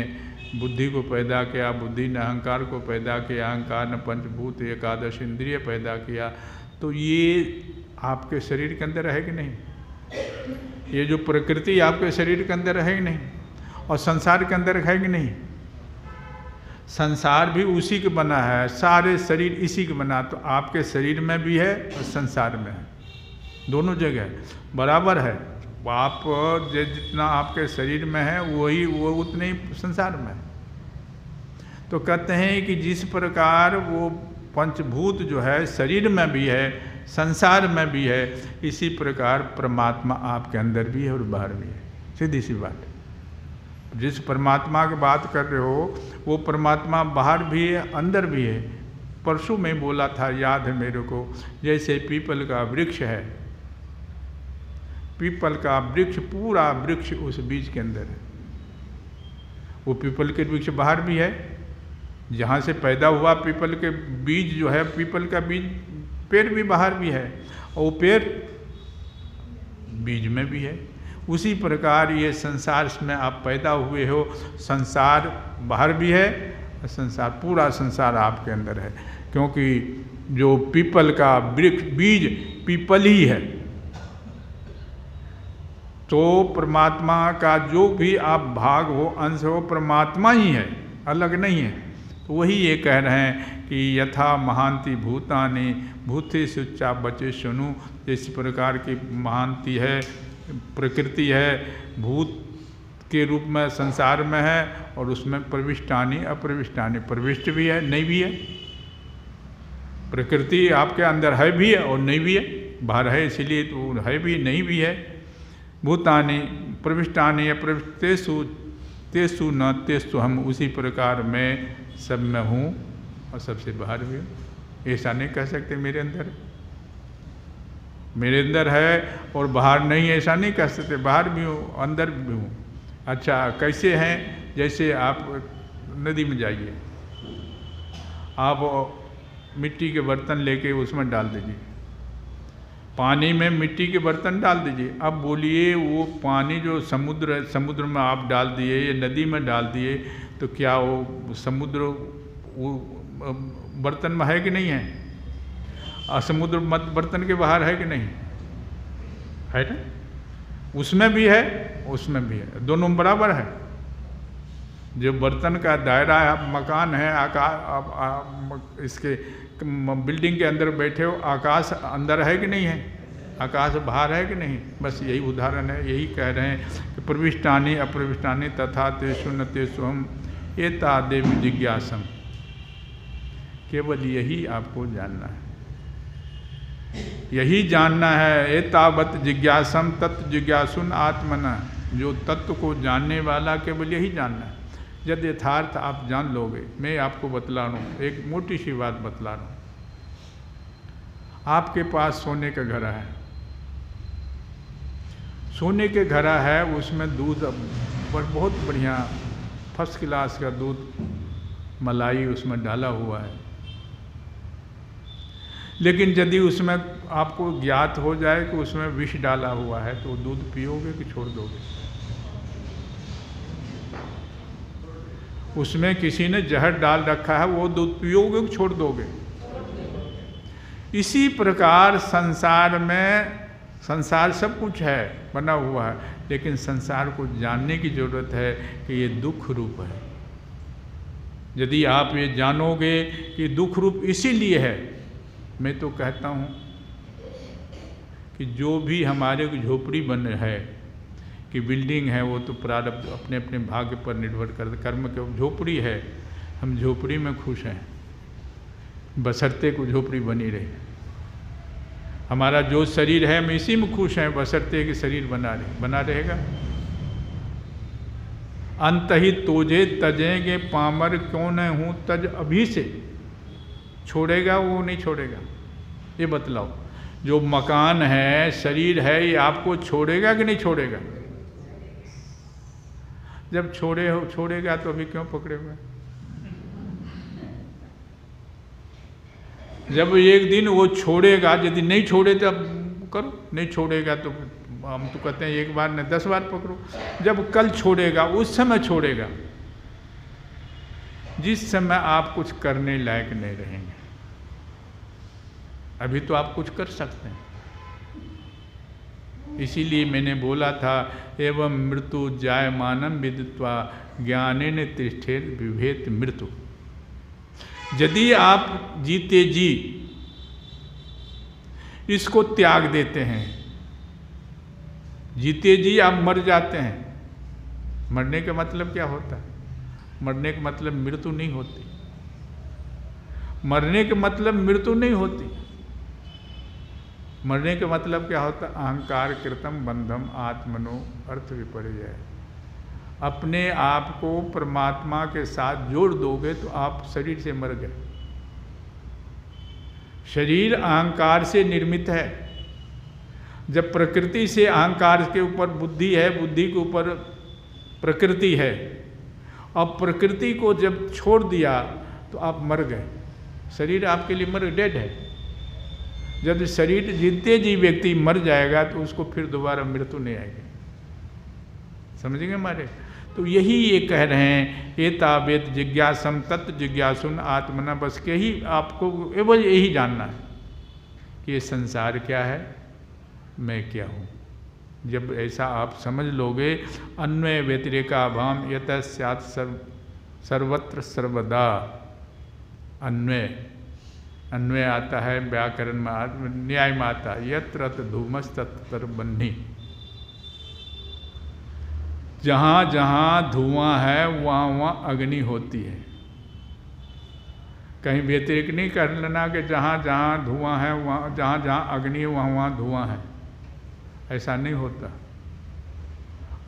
बुद्धि को पैदा किया, बुद्धि ने अहंकार को पैदा किया, अहंकार ने पंचभूत एकादश इंद्रिय पैदा किया। तो ये आपके शरीर के अंदर है कि नहीं? ये जो प्रकृति आपके शरीर के अंदर है कि नहीं? और संसार के अंदर है कि नहीं? संसार भी उसी के बना है, सारे शरीर इसी के बना। तो आपके शरीर में भी है और संसार में है, दोनों जगह बराबर है। आप जितना आपके शरीर में है वही वो उतने ही संसार में है। तो कहते हैं कि जिस प्रकार वो पंचभूत जो है शरीर में भी है, संसार में भी है, इसी प्रकार परमात्मा आपके अंदर भी है और बाहर भी है। सीधी सी बात। जिस परमात्मा की बात कर रहे हो वो परमात्मा बाहर भी है, अंदर भी है। परसों में बोला था, याद है मेरे को, जैसे पीपल का वृक्ष है, पीपल का वृक्ष पूरा वृक्ष उस बीज के अंदर है। वो पीपल के वृक्ष बाहर भी है, जहाँ से पैदा हुआ पीपल के बीज जो है, पीपल का बीज पेड़ भी बाहर भी है, और वो पेड़ बीज में भी है। उसी प्रकार ये संसार में आप पैदा हुए हो, संसार बाहर भी है और संसार पूरा संसार आपके अंदर है। क्योंकि जो पीपल का वृक्ष बीज पीपल ही है, तो परमात्मा का जो भी आप भाग हो, अंश हो, परमात्मा ही है, अलग नहीं है। तो वही ये कह रहे हैं कि यथा महांति भूतानि भूतेषु च बचे सुनु। जिस प्रकार की महांति है, प्रकृति है, भूत के रूप में संसार में है, और उसमें प्रविष्टानि अप्रविष्टानि, प्रविष्ट भी है नहीं भी है। प्रकृति आपके अंदर है भी है और नहीं भी है, बाहर है इसीलिए तो है भी नहीं भी है। भूतानि प्रविष्टानि अप्रविष्टेषु तेषु न तेषु हम, उसी प्रकार मैं सब में हूँ और सबसे बाहर भी हूँ। ऐसा नहीं कह सकते मेरे अंदर है और बाहर नहीं, ऐसा नहीं कह सकते। बाहर भी हूँ अंदर भी हूँ। अच्छा कैसे हैं? जैसे आप नदी में जाइए, आप मिट्टी के बर्तन लेके उसमें डाल दीजिए, पानी में मिट्टी के बर्तन डाल दीजिए। अब बोलिए वो पानी जो समुद्र में आप डाल दिए या नदी में डाल दिए, तो क्या वो समुद्र वो बर्तन में है कि नहीं है? और समुद्र बर्तन के बाहर है कि नहीं है? ना, उसमें भी है उसमें भी है, दोनों बराबर है। जो बर्तन का दायरा है, मकान है, आकाश, इसके बिल्डिंग के अंदर बैठे हो, आकाश अंदर है कि नहीं है? आकाश बाहर है कि नहीं? बस यही उदाहरण है। यही कह रहे हैं कि प्रविष्टानि अप्रविष्टानि तथा तेषु न तेषु हम एतादेव जिज्ञासम। केवल यही आपको जानना है, यही जानना है। एतावत जिज्ञासम तत्व जिज्ञासुन आत्मना। जो तत्व को जानने वाला केवल यही जानना है। जब यथार्थ आप जान लोगे, मैं आपको बतला रहा हूँ, एक मोटी सी बात बतला रहा हूँ। आपके पास सोने का घर है, सोने के घड़ा है, उसमें दूध बहुत बढ़िया फर्स्ट क्लास का दूध, मलाई उसमें डाला हुआ है। लेकिन यदि उसमें आपको ज्ञात हो जाए कि उसमें विष डाला हुआ है तो दूध पियोगे कि छोड़ दोगे? उसमें किसी ने जहर डाल रखा है, वो दूध पियोगे कि छोड़ दोगे? इसी प्रकार संसार में, संसार सब कुछ है, बना हुआ है, लेकिन संसार को जानने की ज़रूरत है कि ये दुख रूप है। यदि आप ये जानोगे कि दुख रूप इसीलिए है, मैं तो कहता हूँ कि जो भी हमारे को झोपड़ी बन है कि बिल्डिंग है, वो तो प्रारब्ध अपने अपने भाग्य पर निर्भर करता, कर्म के। झोपड़ी है, हम झोपड़ी में खुश हैं, बशर्ते को झोपड़ी बनी रहे। हमारा जो शरीर है हम इसी में खुश हैं, बशर्ते कि शरीर बना रहेगा। अंत ही तोजे तजेंगे पामर क्यों न हूँ तज अभी से, छोड़ेगा वो नहीं छोड़ेगा? ये बतलाओ, जो मकान है, शरीर है, ये आपको छोड़ेगा कि नहीं छोड़ेगा? जब छोड़ेगा तो अभी क्यों पकड़े हुए? जब एक दिन वो छोड़ेगा, यदि नहीं छोड़े तो अब करो, नहीं छोड़ेगा तो हम तो कहते हैं एक बार नहीं 10 बार पकड़ो। जब कल छोड़ेगा उस समय छोड़ेगा, जिस समय आप कुछ करने लायक नहीं रहेंगे। अभी तो आप कुछ कर सकते हैं, इसीलिए मैंने बोला था एवं मृत्यु जायमानम विदित्वा ज्ञानेन तिष्ठेत विभेत मृत्यु। यदि आप जीते जी इसको त्याग देते हैं, जीते जी आप मर जाते हैं। मरने का मतलब क्या होता है? मरने का मतलब मृत्यु नहीं होती। मरने का मतलब मृत्यु नहीं होती। मरने का मतलब क्या होता? अहंकार कृतम बंधम आत्मनो अर्थ विपर्य। अपने आप को परमात्मा के साथ जोड़ दोगे तो आप शरीर से मर गए। शरीर अहंकार से निर्मित है। जब प्रकृति से अहंकार के ऊपर बुद्धि है, बुद्धि के ऊपर प्रकृति है, अब प्रकृति को जब छोड़ दिया तो आप मर गए। शरीर आपके लिए डेड है। जब शरीर जीते जी व्यक्ति मर जाएगा तो उसको फिर दोबारा मृत्यु नहीं आएगी। समझेंगे हमारे? तो यही ये कह रहे हैं, एतावेत जिज्ञासम तत् जिज्ञासुन आत्मना। बस के ही आपको केवल यही जानना है कि ये संसार क्या है, मैं क्या हूँ। जब ऐसा आप समझ लोगे, अन्वय व्यतिरेकाभाम यतः स्यात् सर्वत्र सर्वदा। अन्वय आता है व्याकरण में, न्याय में आता है, यत्र धूमस तत्र बन्ही। जहाँ जहाँ धुआं है वहाँ वहाँ अग्नि होती है। कहीं व्यतिरिक्त नहीं कर लेना कि जहाँ जहाँ धुआं है वहाँ, जहाँ जहाँ अग्नि है वहाँ वहाँ धुआं है, ऐसा नहीं होता।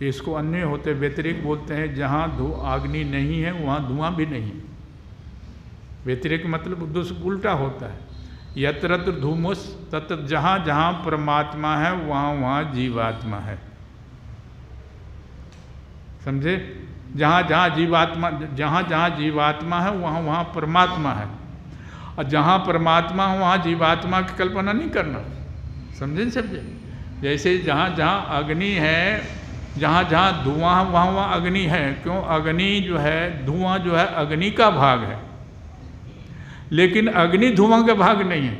इसको अन्य होते व्यतिरिक्त बोलते हैं। जहाँ अग्नि नहीं है वहाँ धुआं भी नहीं। व्यतिरिक्त मतलब उल्टा होता है। यत्र धूमस तत्र, जहाँ जहाँ परमात्मा है वहाँ वहाँ जीवात्मा है। समझे? जहाँ जहाँ जीवात्मा है वहाँ वहाँ परमात्मा है। और जहाँ परमात्मा है वहाँ जीवात्मा की कल्पना नहीं करना। समझे? जैसे जहाँ जहाँ अग्नि है, जहाँ जहाँ धुआं है वहाँ वहाँ अग्नि है। क्यों? अग्नि जो है, धुआं जो है अग्नि का भाग है, लेकिन अग्नि धुआं का भाग नहीं है।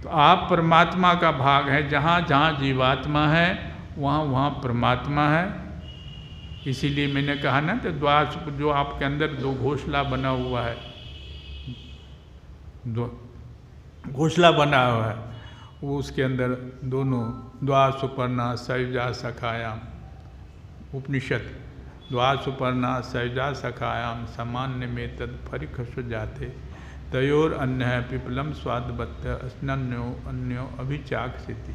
तो आप परमात्मा का भाग है। जहाँ जहाँ जीवात्मा है वहाँ वहाँ परमात्मा है। इसीलिए मैंने कहा ना, तो द्वार जो आपके अंदर दो घोंसला बना हुआ है, दो घोंसला बना हुआ है, वो उसके अंदर दोनों द्वार सुपर्णा सयुजा सखायाम। उपनिषद द्वार सुपर्णा सयुजा सखायाम सामान्य में तद फरिखस जाते तयोर अन्य पिपलम स्वादबत्त अस्न्यो अन्यो अभिचाक सिद्धि।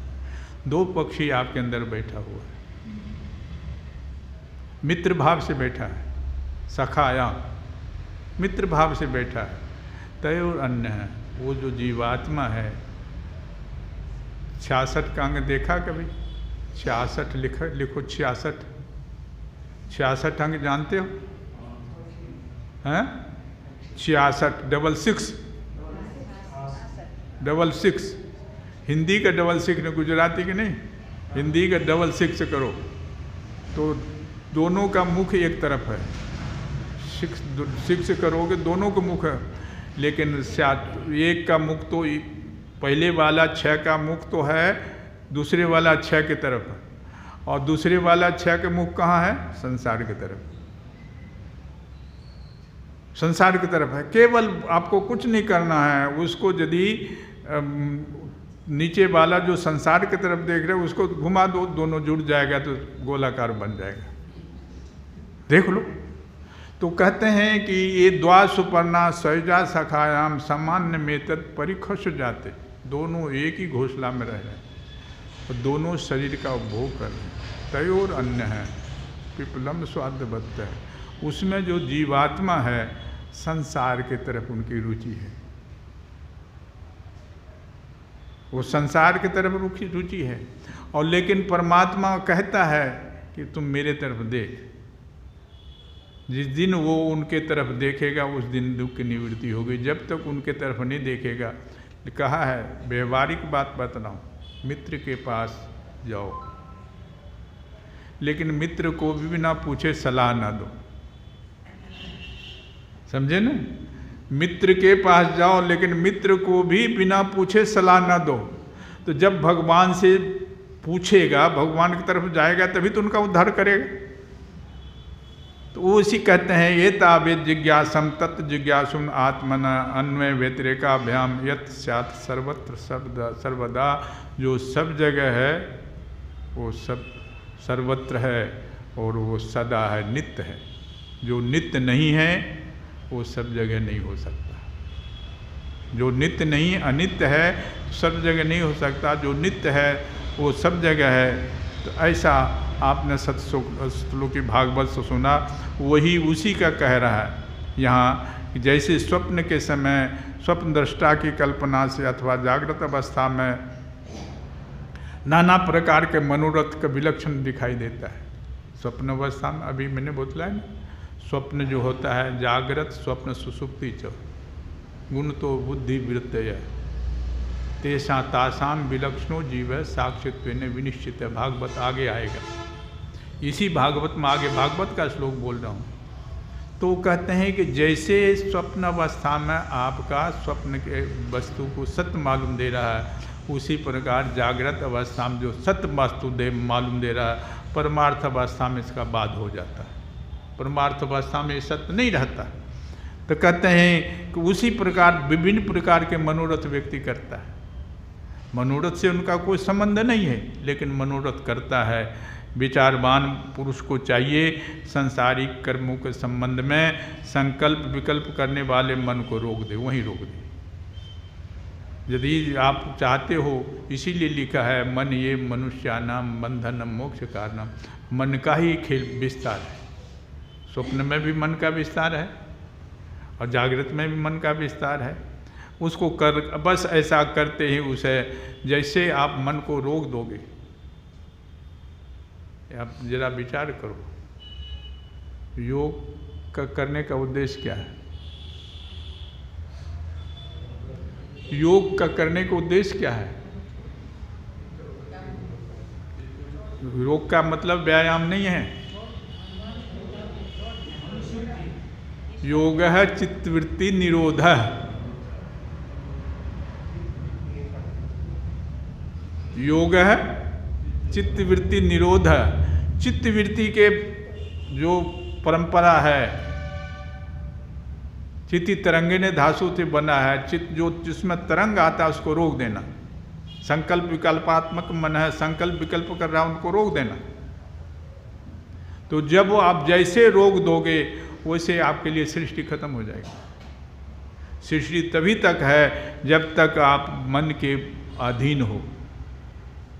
दो पक्षी आपके अंदर बैठा हुआ है, मित्र भाव से बैठा है। सखायाम, मित्र भाव से बैठा है। तयोर अन्य है, वो जो जीवात्मा है। 66 का अंग देखा कभी? 66 लिखो 66। 66 अंक जानते हो? हैं? 66 66 हिंदी का 66 ने, गुजराती के नहीं, हिंदी का 66 करो तो दोनों का मुख एक तरफ है। 6 करोगे दोनों का मुख है, लेकिन एक का मुख तो पहले वाला 6 का मुख तो है दूसरे वाला 6 की तरफ है, और दूसरे वाला 6 का मुख कहाँ है? संसार की तरफ। संसार की तरफ है। केवल आपको कुछ नहीं करना है, उसको यदि नीचे वाला जो संसार की तरफ देख रहे हो उसको घुमा दो, दोनों जुड़ जाएगा तो गोलाकार बन जाएगा। देख लो। तो कहते हैं कि ये द्वा सुपर्णा सहजा सखायाम सामान्य में तत् परिखस जाते, दोनों एक ही घोंसला में रह रहे हैं और दोनों शरीर का उपभोग कर रहे हैं। तयोर अन्य है पिपलम स्वादबद्ध है, उसमें जो जीवात्मा है संसार की तरफ उनकी रुचि है, वो संसार की तरफ रुचि है। और लेकिन परमात्मा कहता है कि तुम मेरे तरफ देख। जिस दिन वो उनके तरफ देखेगा उस दिन दुख की निवृत्ति होगी। जब तक उनके तरफ नहीं देखेगा, कहा है व्यवहारिक बात बतलाऊं, मित्र के पास जाओ लेकिन मित्र को भी बिना पूछे सलाह ना दो। समझे ना? मित्र के पास जाओ लेकिन मित्र को भी बिना पूछे सलाह ना दो। तो जब भगवान से पूछेगा, भगवान की तरफ जाएगा, तभी तो उनका उद्धार करेगा। तो वो इसी कहते हैं ये तावेद जिज्ञासम तत् जिज्ञासुन आत्मना अन्वय व्यतिरेकाभ्याम यत् स्यात् सर्वत्र सर्वदा, जो सब जगह है वो सब सर्वत्र है और वो सदा है, नित्य है। जो नित्य नहीं है वो सब जगह नहीं हो सकता। जो नित्य नहीं, अनित्य है, सब जगह नहीं हो सकता। जो नित्य है वो सब जगह है। तो ऐसा आपने सतश्लोकी भागवत से सुना, वही उसी का कह रहा है यहाँ। जैसे स्वप्न के समय स्वप्न दृष्टा की कल्पना से अथवा जागृत अवस्था में नाना प्रकार के मनोरथ का विलक्षण दिखाई देता है। स्वप्न अवस्था में अभी मैंने बतलाया ना, स्वप्न जो होता है जागृत स्वप्न सुसुप्ति च गुण तो बुद्धि वृत्तय तेषा तासाम विलक्षणो जीव साक्षित्व विनिश्चित है। भागवत आगे आएगा, इसी भागवत में आगे भागवत का श्लोक बोल रहा हूँ। तो कहते हैं कि जैसे स्वप्न अवस्था में आपका स्वप्न के वस्तु को सत्य मालूम दे रहा है, उसी प्रकार जागृत अवस्था में जो सत्य वस्तु मालूम दे रहा है, परमार्थ अवस्था में इसका बाध हो जाता है। परमार्थ अवस्था में सत्य नहीं रहता। तो कहते हैं कि उसी प्रकार विभिन्न प्रकार के मनोरथ व्यक्ति करता है। मनोरथ से उनका कोई संबंध नहीं है, लेकिन मनोरथ करता है। विचारवान पुरुष को चाहिए संसारिक कर्मों के संबंध में संकल्प विकल्प करने वाले मन को रोक दे, वहीं रोक दे। यदि आप चाहते हो, इसीलिए लिखा है मन ये मनुष्यानाम बंधनम मोक्ष कारणम, मन का ही खेल विस्तार है। स्वप्न में भी मन का विस्तार है और जागृत में भी मन का विस्तार है। उसको कर बस ऐसा करते ही उसे, जैसे आप मन को रोक दोगे, आप जरा विचार करो, योग का करने का उद्देश्य क्या है? योग का करने का उद्देश्य क्या है? योग का मतलब व्यायाम नहीं है। योग है चित्तवृत्ति निरोध। योग है चित्तवृत्ति निरोध। चित्तवृत्ति के जो परंपरा है, चित्ती तरंगे ने धातु से बना है। चित्त जो जिसमें तरंग आता है उसको रोक देना। संकल्प विकल्पात्मक मन है, संकल्प विकल्प कर रहा है, उनको रोक देना। तो जब आप जैसे रोक दोगे वैसे आपके लिए सृष्टि खत्म हो जाएगी। सृष्टि तभी तक है जब तक आप मन के अधीन हो।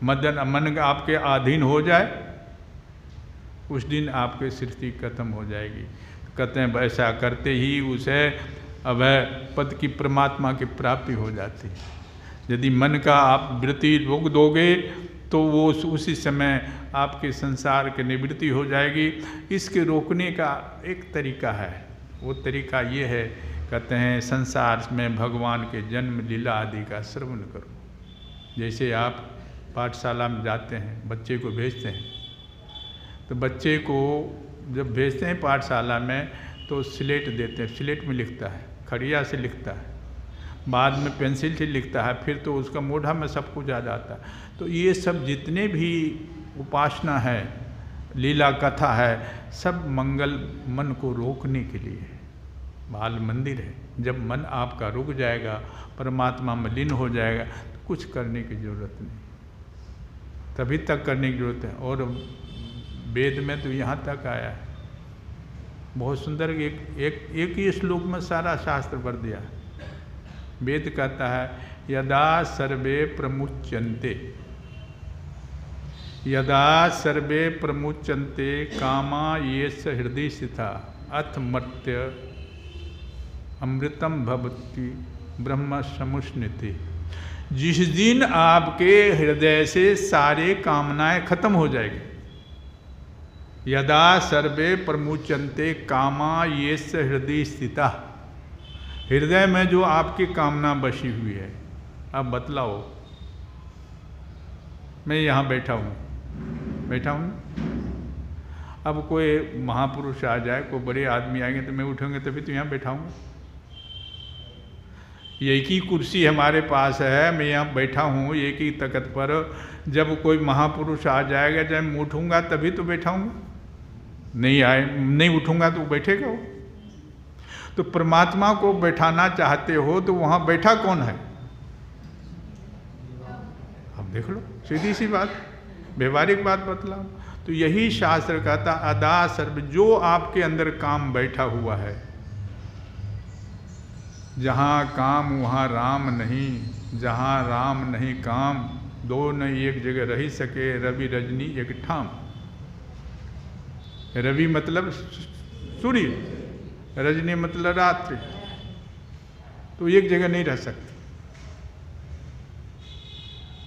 मन आपके अधीन हो जाए उस दिन आपकी सृष्टि खत्म हो जाएगी। कहते हैं ऐसा करते ही उसे अभय पद की परमात्मा की प्राप्ति हो जाती है। यदि मन का आप वृत्ति रोक दोगे तो वो उसी समय आपके संसार की निवृत्ति हो जाएगी। इसके रोकने का एक तरीका है, वो तरीका ये है, कहते हैं संसार में भगवान के जन्म लीला आदि का श्रवण करो। जैसे आप पाठशाला में जाते हैं, बच्चे को भेजते हैं, तो बच्चे को जब भेजते हैं पाठशाला में तो स्लेट देते हैं, स्लेट में लिखता है, खड़िया से लिखता है, बाद में पेंसिल से लिखता है, फिर तो उसका मोढ़ा में सब कुछ आ जाता है। तो ये सब जितने भी उपासना है, लीला कथा है, सब मंगल मन को रोकने के लिए है। बाल मंदिर है, जब मन आपका रुक जाएगा, परमात्मा में लीन हो जाएगा, तो कुछ करने की ज़रूरत नहीं, तभी तक करने की ज़रूरत है। और वेद में तो यहाँ तक आया है, बहुत सुंदर, एक ही श्लोक में सारा शास्त्र भर दिया है। वेद कहता है यदा सर्वे प्रमुच्यन्ते, यदा सर्वे प्रमुच्यन्ते कामा येष हृदय स्थिता अथ मर्त्य अमृतम भवति ब्रह्म समुष्णिति। जिस दिन आपके हृदय से सारे कामनाएं खत्म हो जाएगी, यदा सर्वे प्रमुच्यन्ते कामा येष हृदय स्थिता, हृदय में जो आपकी कामना बसी हुई है, अब बतलाओ, मैं यहाँ बैठा हूँ, अब कोई महापुरुष आ जाए, कोई बड़े आदमी आएंगे तो मैं उठूँगे तभी तो यहाँ बैठा हूँ। एक ही कुर्सी हमारे पास है, मैं यहाँ बैठा हूँ एक ही तख्त पर, जब कोई महापुरुष आ जाएगा जब मैं उठूँगा तभी तो बैठा हूँ, नहीं उठूँगा तो बैठेगा वो। तो परमात्मा को बैठाना चाहते हो तो वहाँ बैठा कौन है, अब देख लो, सीधी सी बात, व्यवहारिक बात बतलाओ। तो यही शास्त्र कहता अदा सर्व, जो आपके अंदर काम बैठा हुआ है, जहाँ काम वहाँ राम नहीं, जहाँ राम नहीं काम, दो न एक जगह रही सके, रवि रजनी एक ठाम। रवि मतलब सूर्य, रजनी मतलब रात्रि, तो एक जगह नहीं रह सकते।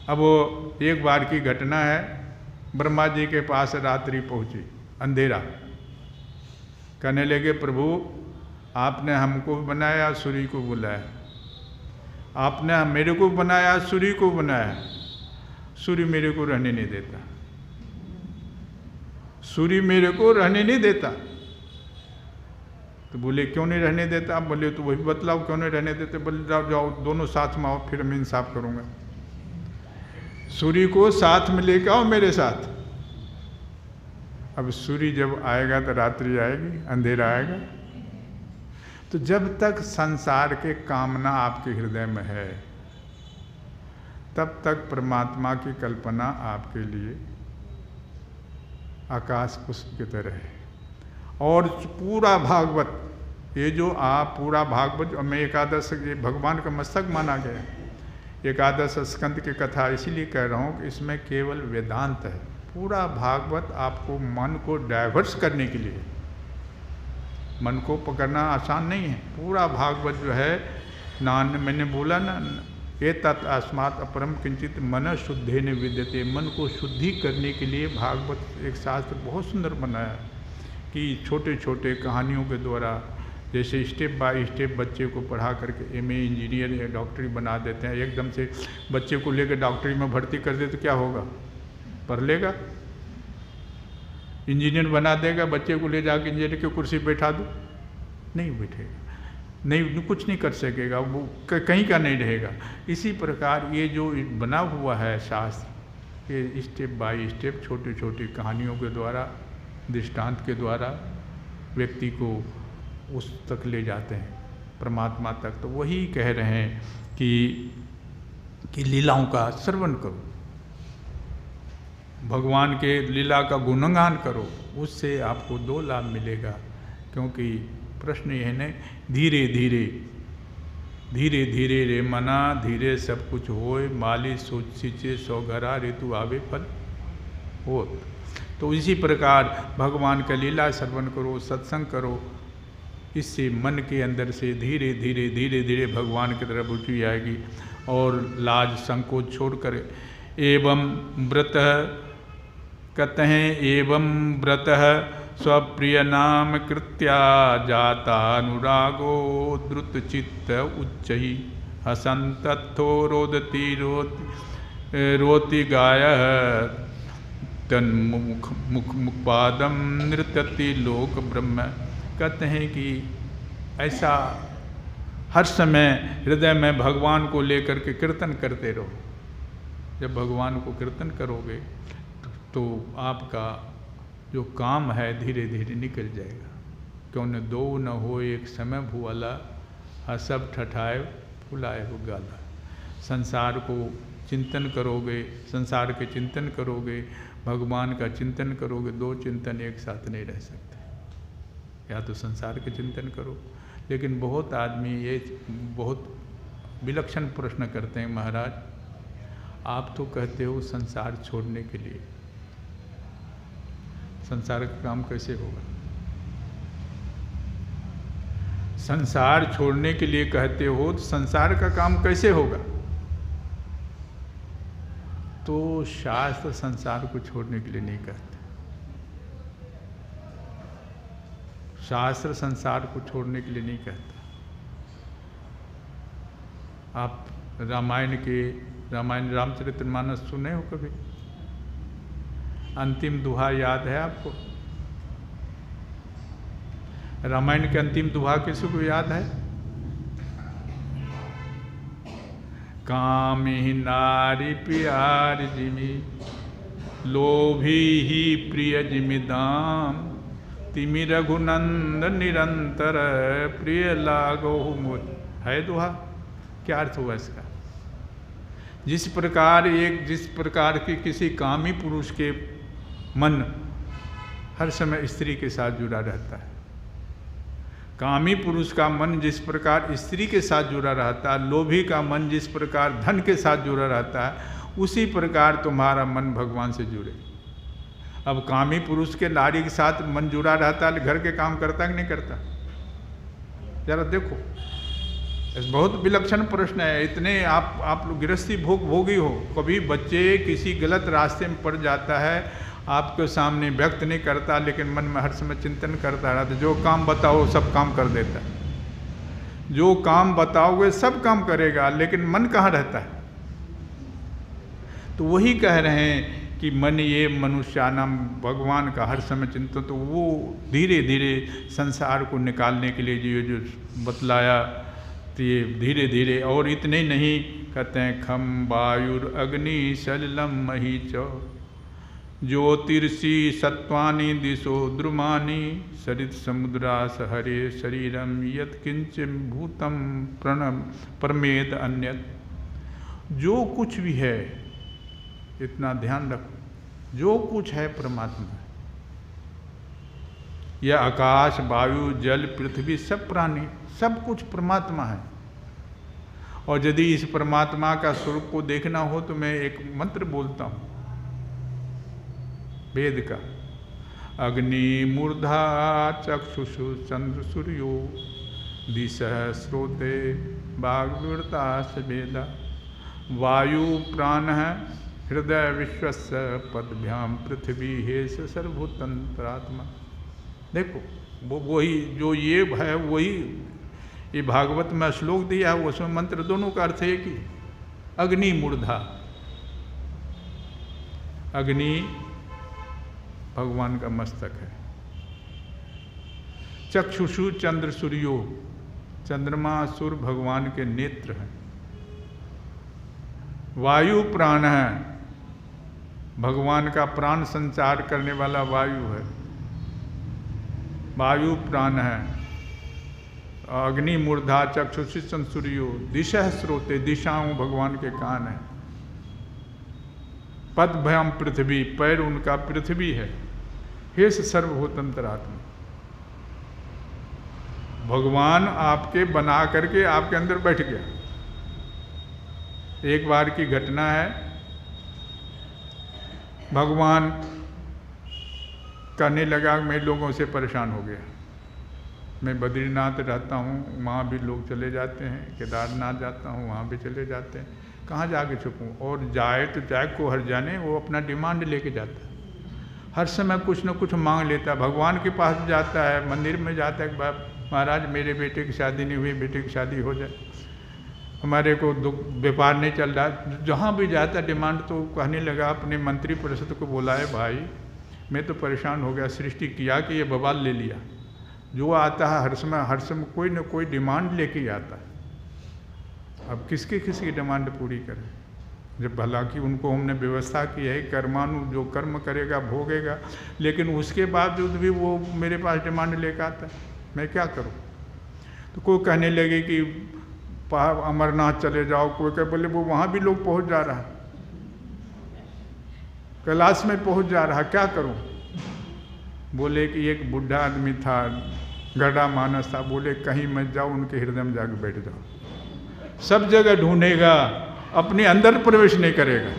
अब वो एक बार की घटना है, ब्रह्मा जी के पास रात्रि पहुंची, अंधेरा, कहने लगे प्रभु आपने हमको बनाया, सूर्य को बुलाया, आपने मेरे को बनाया, सूर्य को बनाया, सूर्य मेरे को रहने नहीं देता, सूर्य मेरे को रहने नहीं देता। तो बोले क्यों नहीं रहने देता, आप बोले तो वही बतलाओ क्यों नहीं रहने देते। बोले जाओ दोनों साथ में आओ, फिर मैं इंसाफ करूँगा। सूर्य को साथ में लेकर आओ मेरे साथ। अब सूर्य जब आएगा तो रात्रि आएगी, अंधेरा आएगा। तो जब तक संसार के कामना आपके हृदय में है, तब तक परमात्मा की कल्पना आपके लिए आकाश पुष्प की तरह है। और पूरा भागवत, ये जो आप पूरा भागवत में एकादश ये भगवान का मस्तक माना गया, एकादश स्कंद की कथा इसीलिए कह रहा हूँ कि इसमें केवल वेदांत है। पूरा भागवत आपको मन को डाइवर्स करने के लिए, मन को पकड़ना आसान नहीं है। पूरा भागवत जो है मैंने बोला ना, ये तत् अस्मात् अपरम किंचित मन शुद्धे न विद्यते, मन को शुद्धि करने के लिए भागवत एक शास्त्र बहुत सुंदर बनाया कि छोटे छोटे कहानियों के द्वारा, जैसे स्टेप बाय स्टेप बच्चे को पढ़ा करके एमए इंजीनियर या डॉक्टरी बना देते हैं। एकदम से बच्चे को लेकर डॉक्टरी में भर्ती कर दे तो क्या होगा, पढ़ लेगा, इंजीनियर बना देगा, बच्चे को ले जाकर इंजीनियर की कुर्सी बैठा दो, नहीं बैठेगा, नहीं कुछ नहीं कर सकेगा, वो कहीं का नहीं रहेगा। इसी प्रकार ये जो बना हुआ है शास्त्र, ये स्टेप बाय स्टेप छोटी छोटी कहानियों के द्वारा, दृष्टांत के द्वारा व्यक्ति को उस तक ले जाते हैं, परमात्मा तक। तो वही कह रहे हैं कि लीलाओं का श्रवण करो, भगवान के लीला का गुणगान करो, उससे आपको दो लाभ मिलेगा। क्योंकि प्रश्न यह है, धीरे धीरे धीरे धीरे रे मना, धीरे सब कुछ होए, माली सोच सींचे सौ घरा, ऋतु आवे फल हो। तो इसी प्रकार भगवान का लीला श्रवण करो, सत्संग करो, इससे मन के अंदर से धीरे धीरे धीरे धीरे भगवान की तरफ रुचि आएगी और लाज संकोच छोड़कर एवं व्रतः कतहें एवं व्रतः स्वप्रिय नाम कृत्या जातानुरागो द्रुतचित्त उच्चैः हसन्तत्थो रोदति रोति गायः तन्मुख मुखपादम नृत्यति लोक ब्रह्म। कहते हैं कि ऐसा हर समय हृदय में भगवान को लेकर के कीर्तन करते रहो। जब भगवान को कीर्तन करोगे तो आपका जो काम है धीरे धीरे निकल जाएगा। क्यों न दो न हो एक समय भुआला, हसब ठठाए फुलाए हो गाला। संसार को चिंतन करोगे, संसार के चिंतन करोगे, भगवान का चिंतन करोगे, दो चिंतन एक साथ नहीं रह सकते। या तो संसार के चिंतन करो, लेकिन बहुत आदमी ये बहुत विलक्षण प्रश्न करते हैं, महाराज आप तो कहते हो संसार छोड़ने के लिए, संसार का काम कैसे होगा? संसार छोड़ने के लिए कहते हो तो संसार का काम कैसे होगा? तो शास्त्र संसार को छोड़ने के लिए नहीं कहते। शास्त्र संसार को छोड़ने के लिए नहीं कहता। आप रामायण रामचरितमानस सुने हो कभी? अंतिम दोहा याद है आपको? रामायण के अंतिम दोहा किसी को याद है? कामी नारी प्यार जिमी लोभी ही प्रिय जिमि दाम तिमि रघुनंद निरंतर प्रिय लागो मुझ। है दोहा? क्या अर्थ हुआ इसका? जिस प्रकार की किसी कामी पुरुष के मन हर समय स्त्री के साथ जुड़ा रहता है, कामी पुरुष का मन जिस प्रकार स्त्री के साथ जुड़ा रहता है, लोभी का मन जिस प्रकार धन के साथ जुड़ा रहता है, उसी प्रकार तुम्हारा मन भगवान से जुड़े। अब कामी पुरुष के नारी के साथ मन जुड़ा रहता है, घर के काम करता कि नहीं करता? जरा देखो, बहुत विलक्षण प्रश्न है। इतने आप लोग गृहस्थी भोगी हो, कभी बच्चे किसी गलत रास्ते में पड़ जाता है, आपके सामने व्यक्त नहीं करता, लेकिन मन में हर समय चिंतन करता रहता है। जो काम बताओ सब काम कर देता है, जो काम बताओगे सब काम करेगा, लेकिन मन कहाँ रहता है? तो वही कह रहे हैं कि मन ये मनुष्यानाम, भगवान का हर समय चिंतन। तो वो धीरे धीरे संसार को निकालने के लिए जो बतलाया, तो ये धीरे धीरे। और इतने नहीं, कहते हैं खम वायुर अग्नि सलिलम महीच ज्योतिर्षि सत्वानि दिशो द्रुमानि सरित समुद्रास हरे शरीरम यत्किंच भूतम प्रणम प्रमेद अन्यत। जो कुछ भी है, इतना ध्यान रखो, जो कुछ है परमात्मा है। यह आकाश वायु जल पृथ्वी सब प्राणी सब कुछ परमात्मा है। और यदि इस परमात्मा का स्वरूप को देखना हो तो मैं एक मंत्र बोलता हूँ वेद का। अग्नि मूर्धा चक्षुषु चंद्र सूर्यो दिशः स्रोते वाग्वृता सवेदा वायु प्राण हृदय विश्वस्य पदभ्याम पृथ्वी हेश सर्वभूतंतरात्मा। देखो वो वही जो ये है, वही ये भागवत में श्लोक दिया है, उसमें मंत्र दोनों का अर्थ है कि अग्नि मूर्धा। अग्नि भगवान का मस्तक है। चक्षुषु चंद्र सूर्यो, चंद्रमा सूर्य भगवान के नेत्र हैं। वायु प्राण है, भगवान का प्राण संचार करने वाला वायु है, वायु प्राण है। अग्नि मूर्धा चक्षुषि चंद्र सूर्यो दिशा स्रोते, दिशाओं भगवान के कान है। पदभ्याम पृथ्वी, पैर उनका पृथ्वी है। हेश सर्वभूतंतरात्मा, भगवान आपके बना करके आपके अंदर बैठ गया। एक बार की घटना है, भगवान कहने लगा मैं लोगों से परेशान हो गया, मैं बद्रीनाथ रहता हूँ, वहाँ भी लोग चले जाते हैं, केदारनाथ जाता हूँ, वहाँ भी चले जाते हैं, कहाँ जाके छुपूँ। और जाए तो जाए को हर जाने, वो अपना डिमांड लेके जाता है, हर समय कुछ न कुछ मांग लेता है। भगवान के पास जाता है, मंदिर में जाता है, महाराज मेरे बेटे की शादी नहीं हुई, बेटे की शादी हो जाए, हमारे को व्यापार नहीं चल रहा। जहाँ भी जाता डिमांड, तो कहने लगा अपने मंत्री परिषद को बुलाए, भाई मैं तो परेशान हो गया, सृष्टि किया कि ये बवाल ले लिया, जो आता है हर समय कोई न कोई डिमांड लेके आता है। अब किसकी डिमांड पूरी करें, जब भला कि उनको हमने व्यवस्था की है, कर्मानु जो कर्म करेगा भोगेगा, लेकिन उसके बावजूद भी वो मेरे पास डिमांड लेकर आता है, मैं क्या करूं। तो कोई कहने लगे कि पहाड़ अमरनाथ चले जाओ, कोई कहे बोले वो वहाँ भी लोग पहुँच जा रहा है, कैलाश में पहुँच जा रहा, क्या करूं। बोले कि एक बुढ़ा आदमी था, गड़ा मानस था, बोले कहीं मत जाओ, उनके हृदय में जाकर बैठ जाओ, सब जगह ढूंढेगा, अपने अंदर प्रवेश नहीं करेगा।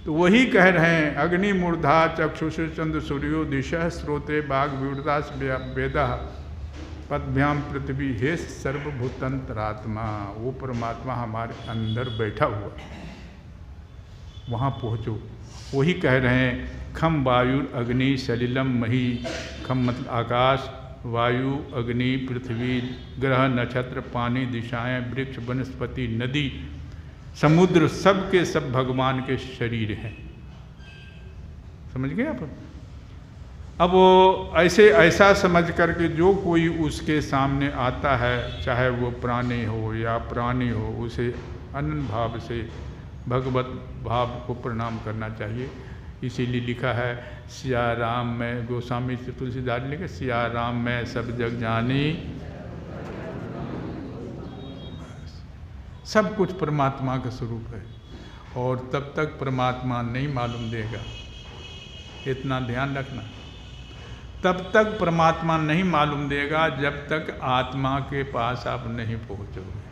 तो वही कह रहे हैं, अग्नि मूर्धा चक्षुष चंद्र सूर्यो दिशा स्रोते बाघ विवृतास वेदा पदभ्याम पृथ्वी हे सर्वभूतंतरात्मा। वो परमात्मा हमारे अंदर बैठा हुआ, वहाँ पहुँचो। वही कह रहे हैं, खम वायु अग्नि सलिलम मही, खम मतलब आकाश, वायु, अग्नि, पृथ्वी, ग्रह, नक्षत्र, पानी, दिशाएं, वृक्ष, वनस्पति, नदी, समुद्र, सब के सब भगवान के शरीर हैं। समझ गए आप। अब वो ऐसा समझ करके जो कोई उसके सामने आता है, चाहे वो प्राणी हो या प्राणी हो, उसे अनन्य भाव से भगवत भाव को प्रणाम करना चाहिए। इसीलिए लिखा है, सिया राम मैं, गोस्वामी तुलसीदास लिखे, सिया राम मैं सब जग जानी, सब कुछ परमात्मा का स्वरूप है। और तब तक परमात्मा नहीं मालूम देगा, इतना ध्यान रखना। तब तक परमात्मा नहीं मालूम देगा जब तक आत्मा के पास आप नहीं पहुँचोगे।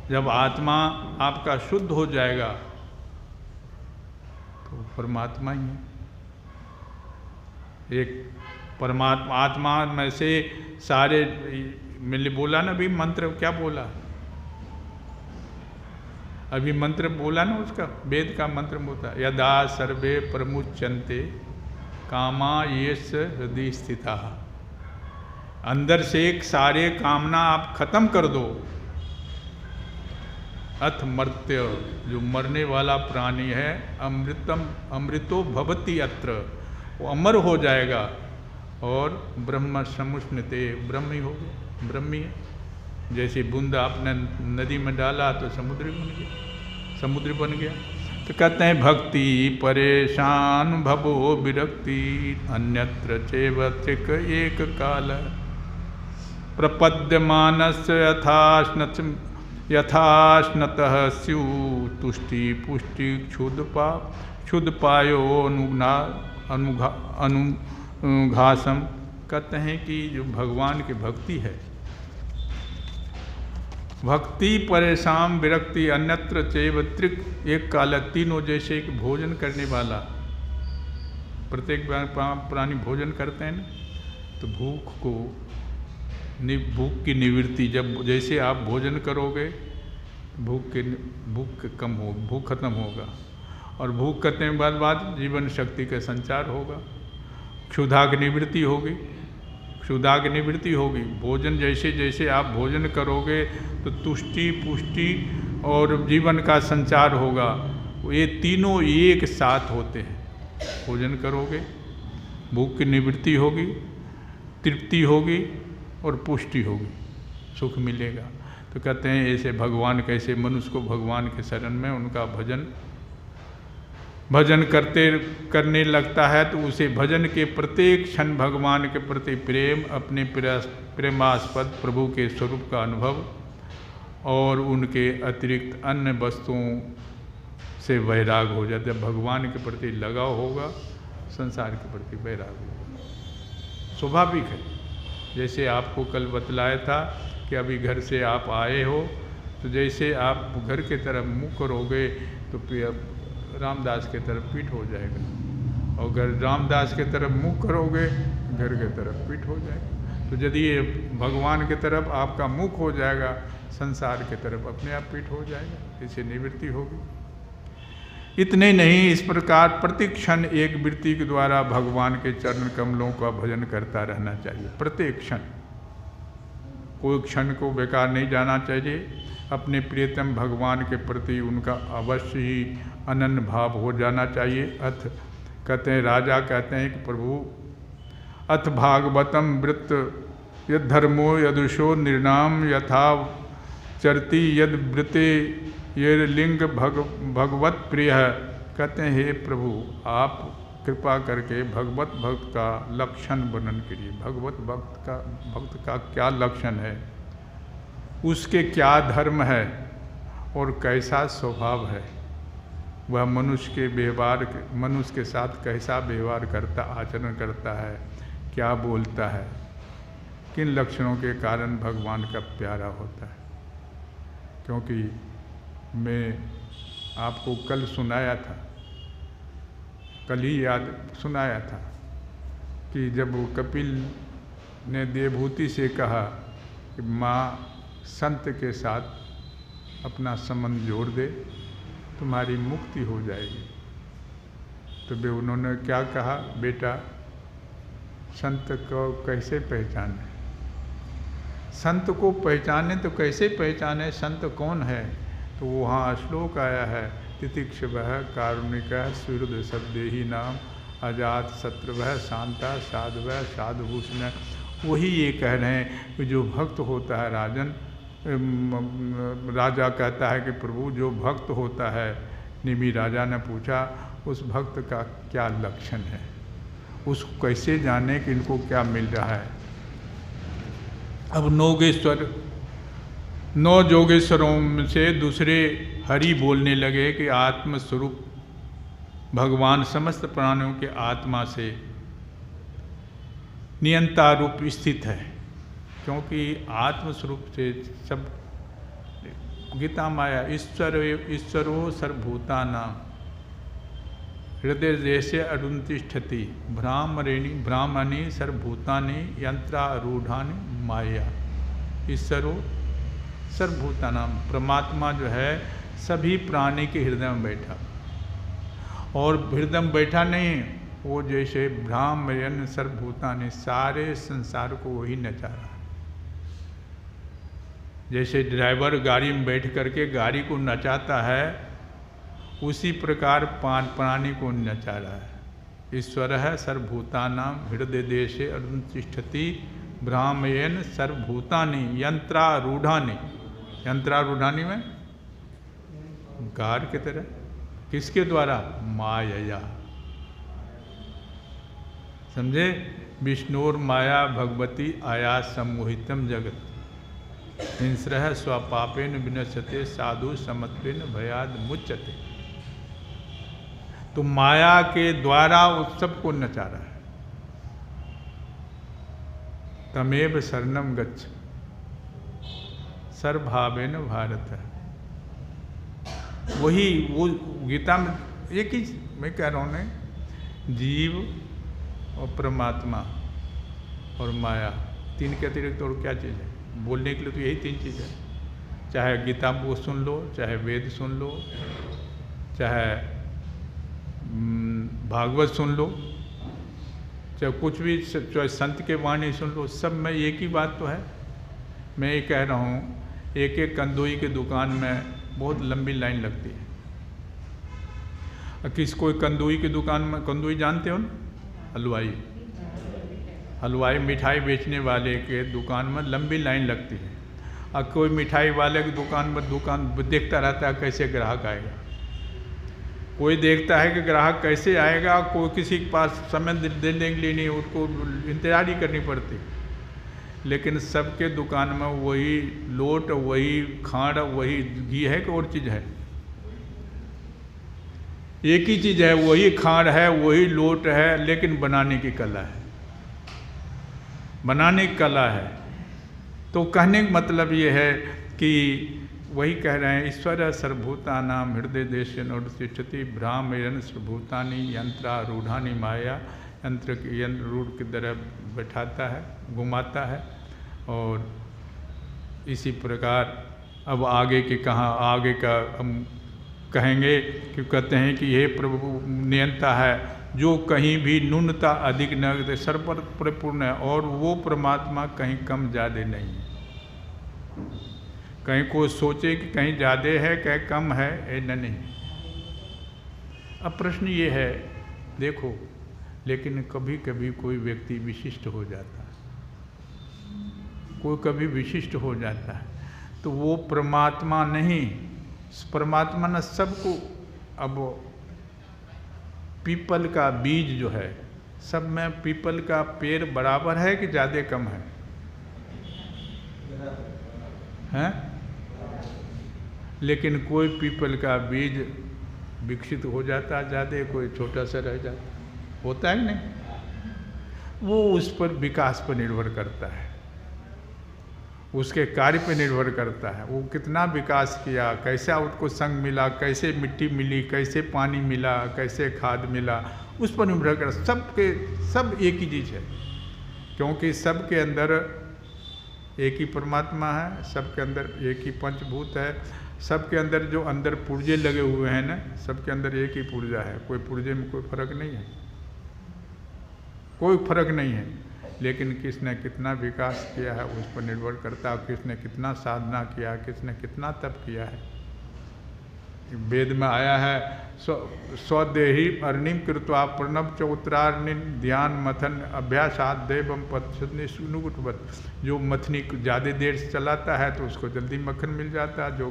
जब आत्मा आपका शुद्ध हो जाएगा तो परमात्मा ही है। एक परमात्मा, आत्मा में से सारे, मैंने बोला ना अभी मंत्र, क्या बोला अभी मंत्र बोला ना, उसका वेद का मंत्र होता है, यदा सर्वे प्रमुच्यन्ते कामा येष हृदय स्थिता। अंदर से एक सारे कामना आप खत्म कर दो, अथ मर्त्य, जो मरने वाला प्राणी है, अमृतो भवति अत्र, वो अमर हो जाएगा। और ब्रह्म समुष्णते, ब्रह्म ही हो गया, ब्रह्म ही है। जैसे बूंद आपने नदी में डाला तो समुद्र बन गया। तो कहते हैं, भक्ति परेशान भवो विरक्ति अन्यत्र चैव त्रिक एक काल, प्रपद्यमानस्य यथाश्नतः स्यु तुष्टि पुष्टि क्षुद्पायो अनुघासम। कहते हैं कि जो भगवान की भक्ति है, भक्ति परेशान विरक्ति अन्यत्र चैव त्रिक एक काल, तीनों जैसे एक भोजन करने वाला, प्रत्येक प्राणी भोजन करते हैं ना, तो भूख की निवृत्ति, जब जैसे आप भोजन करोगे भूख कम हो, भूख खत्म होगा, और भूख खत्म के बाद जीवन शक्ति का संचार होगा, क्षुधा की निवृत्ति होगी, क्षुधा की निवृत्ति होगी। भोजन जैसे जैसे आप भोजन करोगे तो तुष्टि पुष्टि और जीवन का संचार होगा। ये तीनों एक साथ होते हैं। भोजन करोगे, भूख की निवृत्ति होगी, तृप्ति होगी और पुष्टि होगी, सुख मिलेगा। तो कहते हैं ऐसे भगवान, कैसे मनुष्य को भगवान के शरण में उनका भजन करने लगता है, तो उसे भजन के प्रत्येक क्षण भगवान के प्रति प्रेम, अपने प्रेमास्पद प्रभु के स्वरूप का अनुभव और उनके अतिरिक्त अन्य वस्तुओं से वैराग हो जाता है। भगवान के प्रति लगाव होगा, संसार के प्रति वैराग होगा, स्वाभाविक है। जैसे आपको कल बतलाया था कि अभी घर से आप आए हो, तो जैसे आप घर के तरफ मुँह करोगे तो रामदास के तरफ पीठ हो जाएगा, और अगर रामदास के तरफ मुँह करोगे घर के तरफ पीठ हो जाएगा। तो यदि ये भगवान के तरफ आपका मुख हो जाएगा, संसार के तरफ अपने आप पीठ हो जाएगा, इससे निवृत्ति होगी। इतने नहीं, इस प्रकार प्रति क्षण एक वृत्ति के द्वारा भगवान के चरण कमलों का भजन करता रहना चाहिए। प्रत्येक क्षण, कोई क्षण को बेकार नहीं जाना चाहिए। अपने प्रियतम भगवान के प्रति उनका अवश्य ही अनन्य भाव हो जाना चाहिए। अथ कहते हैं, राजा कहते हैं कि प्रभु अथ भागवतम वृत्त यद धर्मो यदुषो निर्णाम यथा चरती यद वृत्ते ये लिंग भगवत प्रिय है। कहते हैं, हे प्रभु आप कृपा करके भगवत भक्त का लक्षण वर्णन करिए। भगवत भक्त का क्या लक्षण है, उसके क्या धर्म है और कैसा स्वभाव है, वह मनुष्य के साथ कैसा व्यवहार करता, आचरण करता है, क्या बोलता है, किन लक्षणों के कारण भगवान का प्यारा होता है। क्योंकि मैं आपको कल सुनाया था, कल ही याद सुनाया था कि जब कपिल ने देवहूति से कहा कि माँ संत के साथ अपना संबंध जोड़ दे, तुम्हारी मुक्ति हो जाएगी, तो वे उन्होंने क्या कहा, बेटा संत को कैसे पहचाने, संत को पहचाने तो कैसे पहचाने, संत कौन है। तो वहाँ श्लोक आया है, तितिक्षवः कारुणिकः सुहृद सद्देही नाम अजात शत्रुवः शांता साधवः साधुभूषण। वही ये कह रहे हैं कि जो भक्त होता है राजन, राजा कहता है कि प्रभु जो भक्त होता है, निमि राजा ने पूछा उस भक्त का क्या लक्षण है, उसको कैसे जाने कि इनको क्या मिल रहा है। अब नौ जोगेश्वरों में से दूसरे हरि बोलने लगे कि आत्मस्वरूप भगवान समस्त प्राणियों के आत्मा से नियंता रूप स्थित है। क्योंकि आत्मस्वरूप से सब, गीता माया ईश्वरो सर्वभूतानां हृदय देशे अरुन्तिष्ठति ब्राह्मणी सर्वभूतानि यंत्रारूढ़ानि माया। ईश्वरो सर्वभूतानां, परमात्मा जो है सभी प्राणी के हृदय में बैठा, और हृदय में बैठा नहीं, वो जैसे ब्राह्मण सर्वभूतानि, सारे संसार को वही नचा रहा है। जैसे ड्राइवर गाड़ी में बैठ करके गाड़ी को नचाता है, उसी प्रकार प्राणी को नचा रहा है। ईश्वर है सर्वभूतानां हृदय देशे अरुन्तिष्ठति ब्राह्मण सर्वभूतानि यंत्रारूढ़ानि। यंत्रारूढ़ानि में कार की तरह, किसके द्वारा, माया। समझे, विष्णुर माया भगवती आया सम्मोहितम जगत हिंस्रः स्वपापेन विनश्यते साधु समत्वेन भयाद मुच्यते। तो माया के द्वारा उस सबको नचा रहा है। तमेव शरणम गच्छ सर्वभावेन भारत है। वही वो गीता में एक ही मैं कह रहा हूँ ना, जीव और परमात्मा और माया, तीन के अतिरिक्त और क्या चीज़ है। बोलने के लिए तो यही तीन चीज़ है। चाहे गीता को सुन लो, चाहे वेद सुन लो, चाहे भागवत सुन लो, चाहे कुछ भी, चाहे संत के वाणी सुन लो, सब में एक ही बात तो है। मैं ये कह रहा हूँ, एक एक कंदोई की दुकान में बहुत लंबी लाइन लगती है। कोई कंदोई की दुकान में, कंदोई जानते हो ना, हलवाई मिठाई बेचने वाले के दुकान में लंबी लाइन लगती है। और कोई मिठाई वाले की दुकान देखता रहता है कैसे ग्राहक आएगा। कोई देखता है कि ग्राहक कैसे आएगा, कोई किसी के पास समय देने के लिए नहीं, उसको इंतजार ही करनी पड़ती। लेकिन सबके दुकान में वही लोट, वही खांड, वही घी है कि और चीज़ है। एक ही चीज़ है, वही खांड है, वही लोट है, लेकिन बनाने की कला है, बनाने की कला है। तो कहने का मतलब ये है कि वही कह रहे हैं, ईश्वर सर्वभूतानां हृदय देशेन तिष्ठति भ्रामयन् सर्वभूतानि यंत्रारूढ़ानि माया, यंत्र रूढ़ की तरह बैठाता है, घुमाता है। और इसी प्रकार अब आगे के आगे का हम कहेंगे कि कहते हैं कि हे प्रभु नियंता है, जो कहीं भी न्यूनता अधिक न सर्व परिपूर्ण है, और वो परमात्मा कहीं कम ज़्यादा नहीं है। कहीं कोई सोचे कि कहीं ज़्यादा है कहीं कम है, नहीं। अब प्रश्न ये है, देखो, लेकिन कभी कभी कोई व्यक्ति विशिष्ट हो जाता है, कोई कभी विशिष्ट हो जाता है, तो वो परमात्मा नहीं, परमात्मा न सबको। अब पीपल का बीज जो है, सब में पीपल का पेड़ बराबर है कि ज़्यादा कम है? हैं? लेकिन कोई पीपल का बीज विकसित हो जाता है ज़्यादा, कोई छोटा सा रह जाता, होता है नहीं? वो उस पर विकास पर निर्भर करता है, उसके कार्य पर निर्भर करता है। वो कितना विकास किया, कैसा उसको संग मिला, कैसे मिट्टी मिली, कैसे पानी मिला, कैसे खाद मिला, उस पर निर्भर करता। सब एक ही चीज़ है, क्योंकि सबके अंदर एक ही परमात्मा है, सबके अंदर एक ही पंचभूत है, सबके अंदर जो अंदर पुर्जे लगे हुए हैं ना, सबके अंदर एक ही पुर्जा है, कोई पुर्जे में कोई फर्क नहीं है, कोई फर्क नहीं है। लेकिन किसने कितना विकास किया है उस पर निर्भर करता है, किसने कितना साधना किया, किसने कितना तप किया है। वेद में आया है, स्वदेही अर्णिम कृत्वा प्रणव चौत्रार्णि ध्यान मथन अभ्यासात देवम पत्नी सुनुगुटवत। जो मथनी ज़्यादा देर से चलाता है तो उसको जल्दी मक्खन मिल जाता है, जो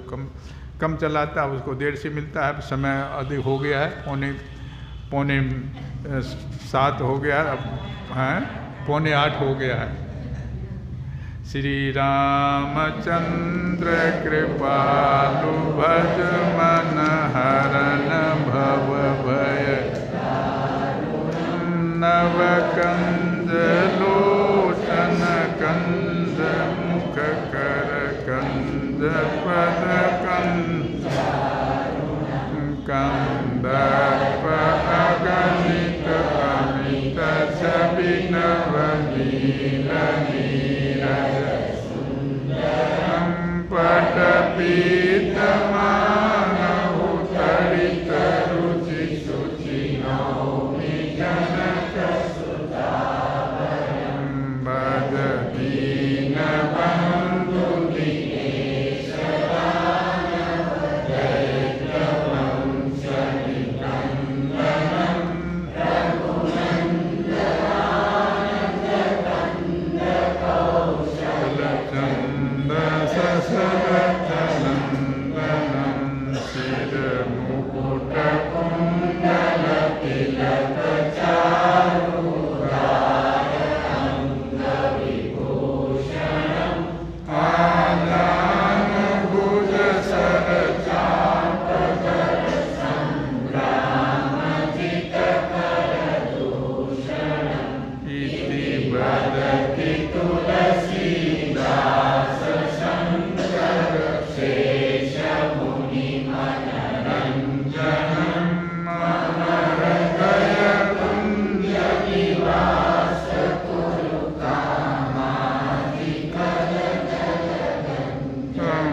कम चलाता है उसको देर से मिलता है। समय अधिक हो गया है, पौने 7 हो गया, अब हैं 7:45 हो गया है। श्री रामचंद्र कृपालु भज मन हरन भव भय, नव कंज लोचन कंज मुख कर कंज पद कंदर्प अगणित अमित छवि नव नील नीरज पट पीतमानहु तरित रुचि शुचि नौमि जनक सुतावरं भज दीन बंधु दीनेश दानव दैत्य वंश निकंदनं रघुनंदनानंद कंद कौशल चंद ससरथनंदनं शिर मुकुट कुंडल तिलक चारुहार अंग विभूषणं आजान भुज सर चापकर संग्रामजित कर दूषणम् इति वदति तुलसीदास शंकर शेष मुनि मनरंजनम् मम हृदय कुंज निवास कुरु कामाधिकल जलधं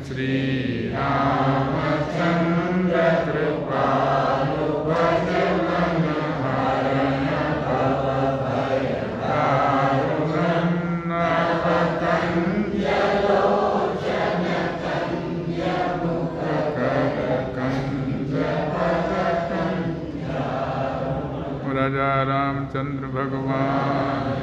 श्री रामचंद्र कृपालु भज मन हरन भव भय दारुणं नव कंज लोचन कंज मुख कर कंज पद कंज। राजा रामचंद्र भगवान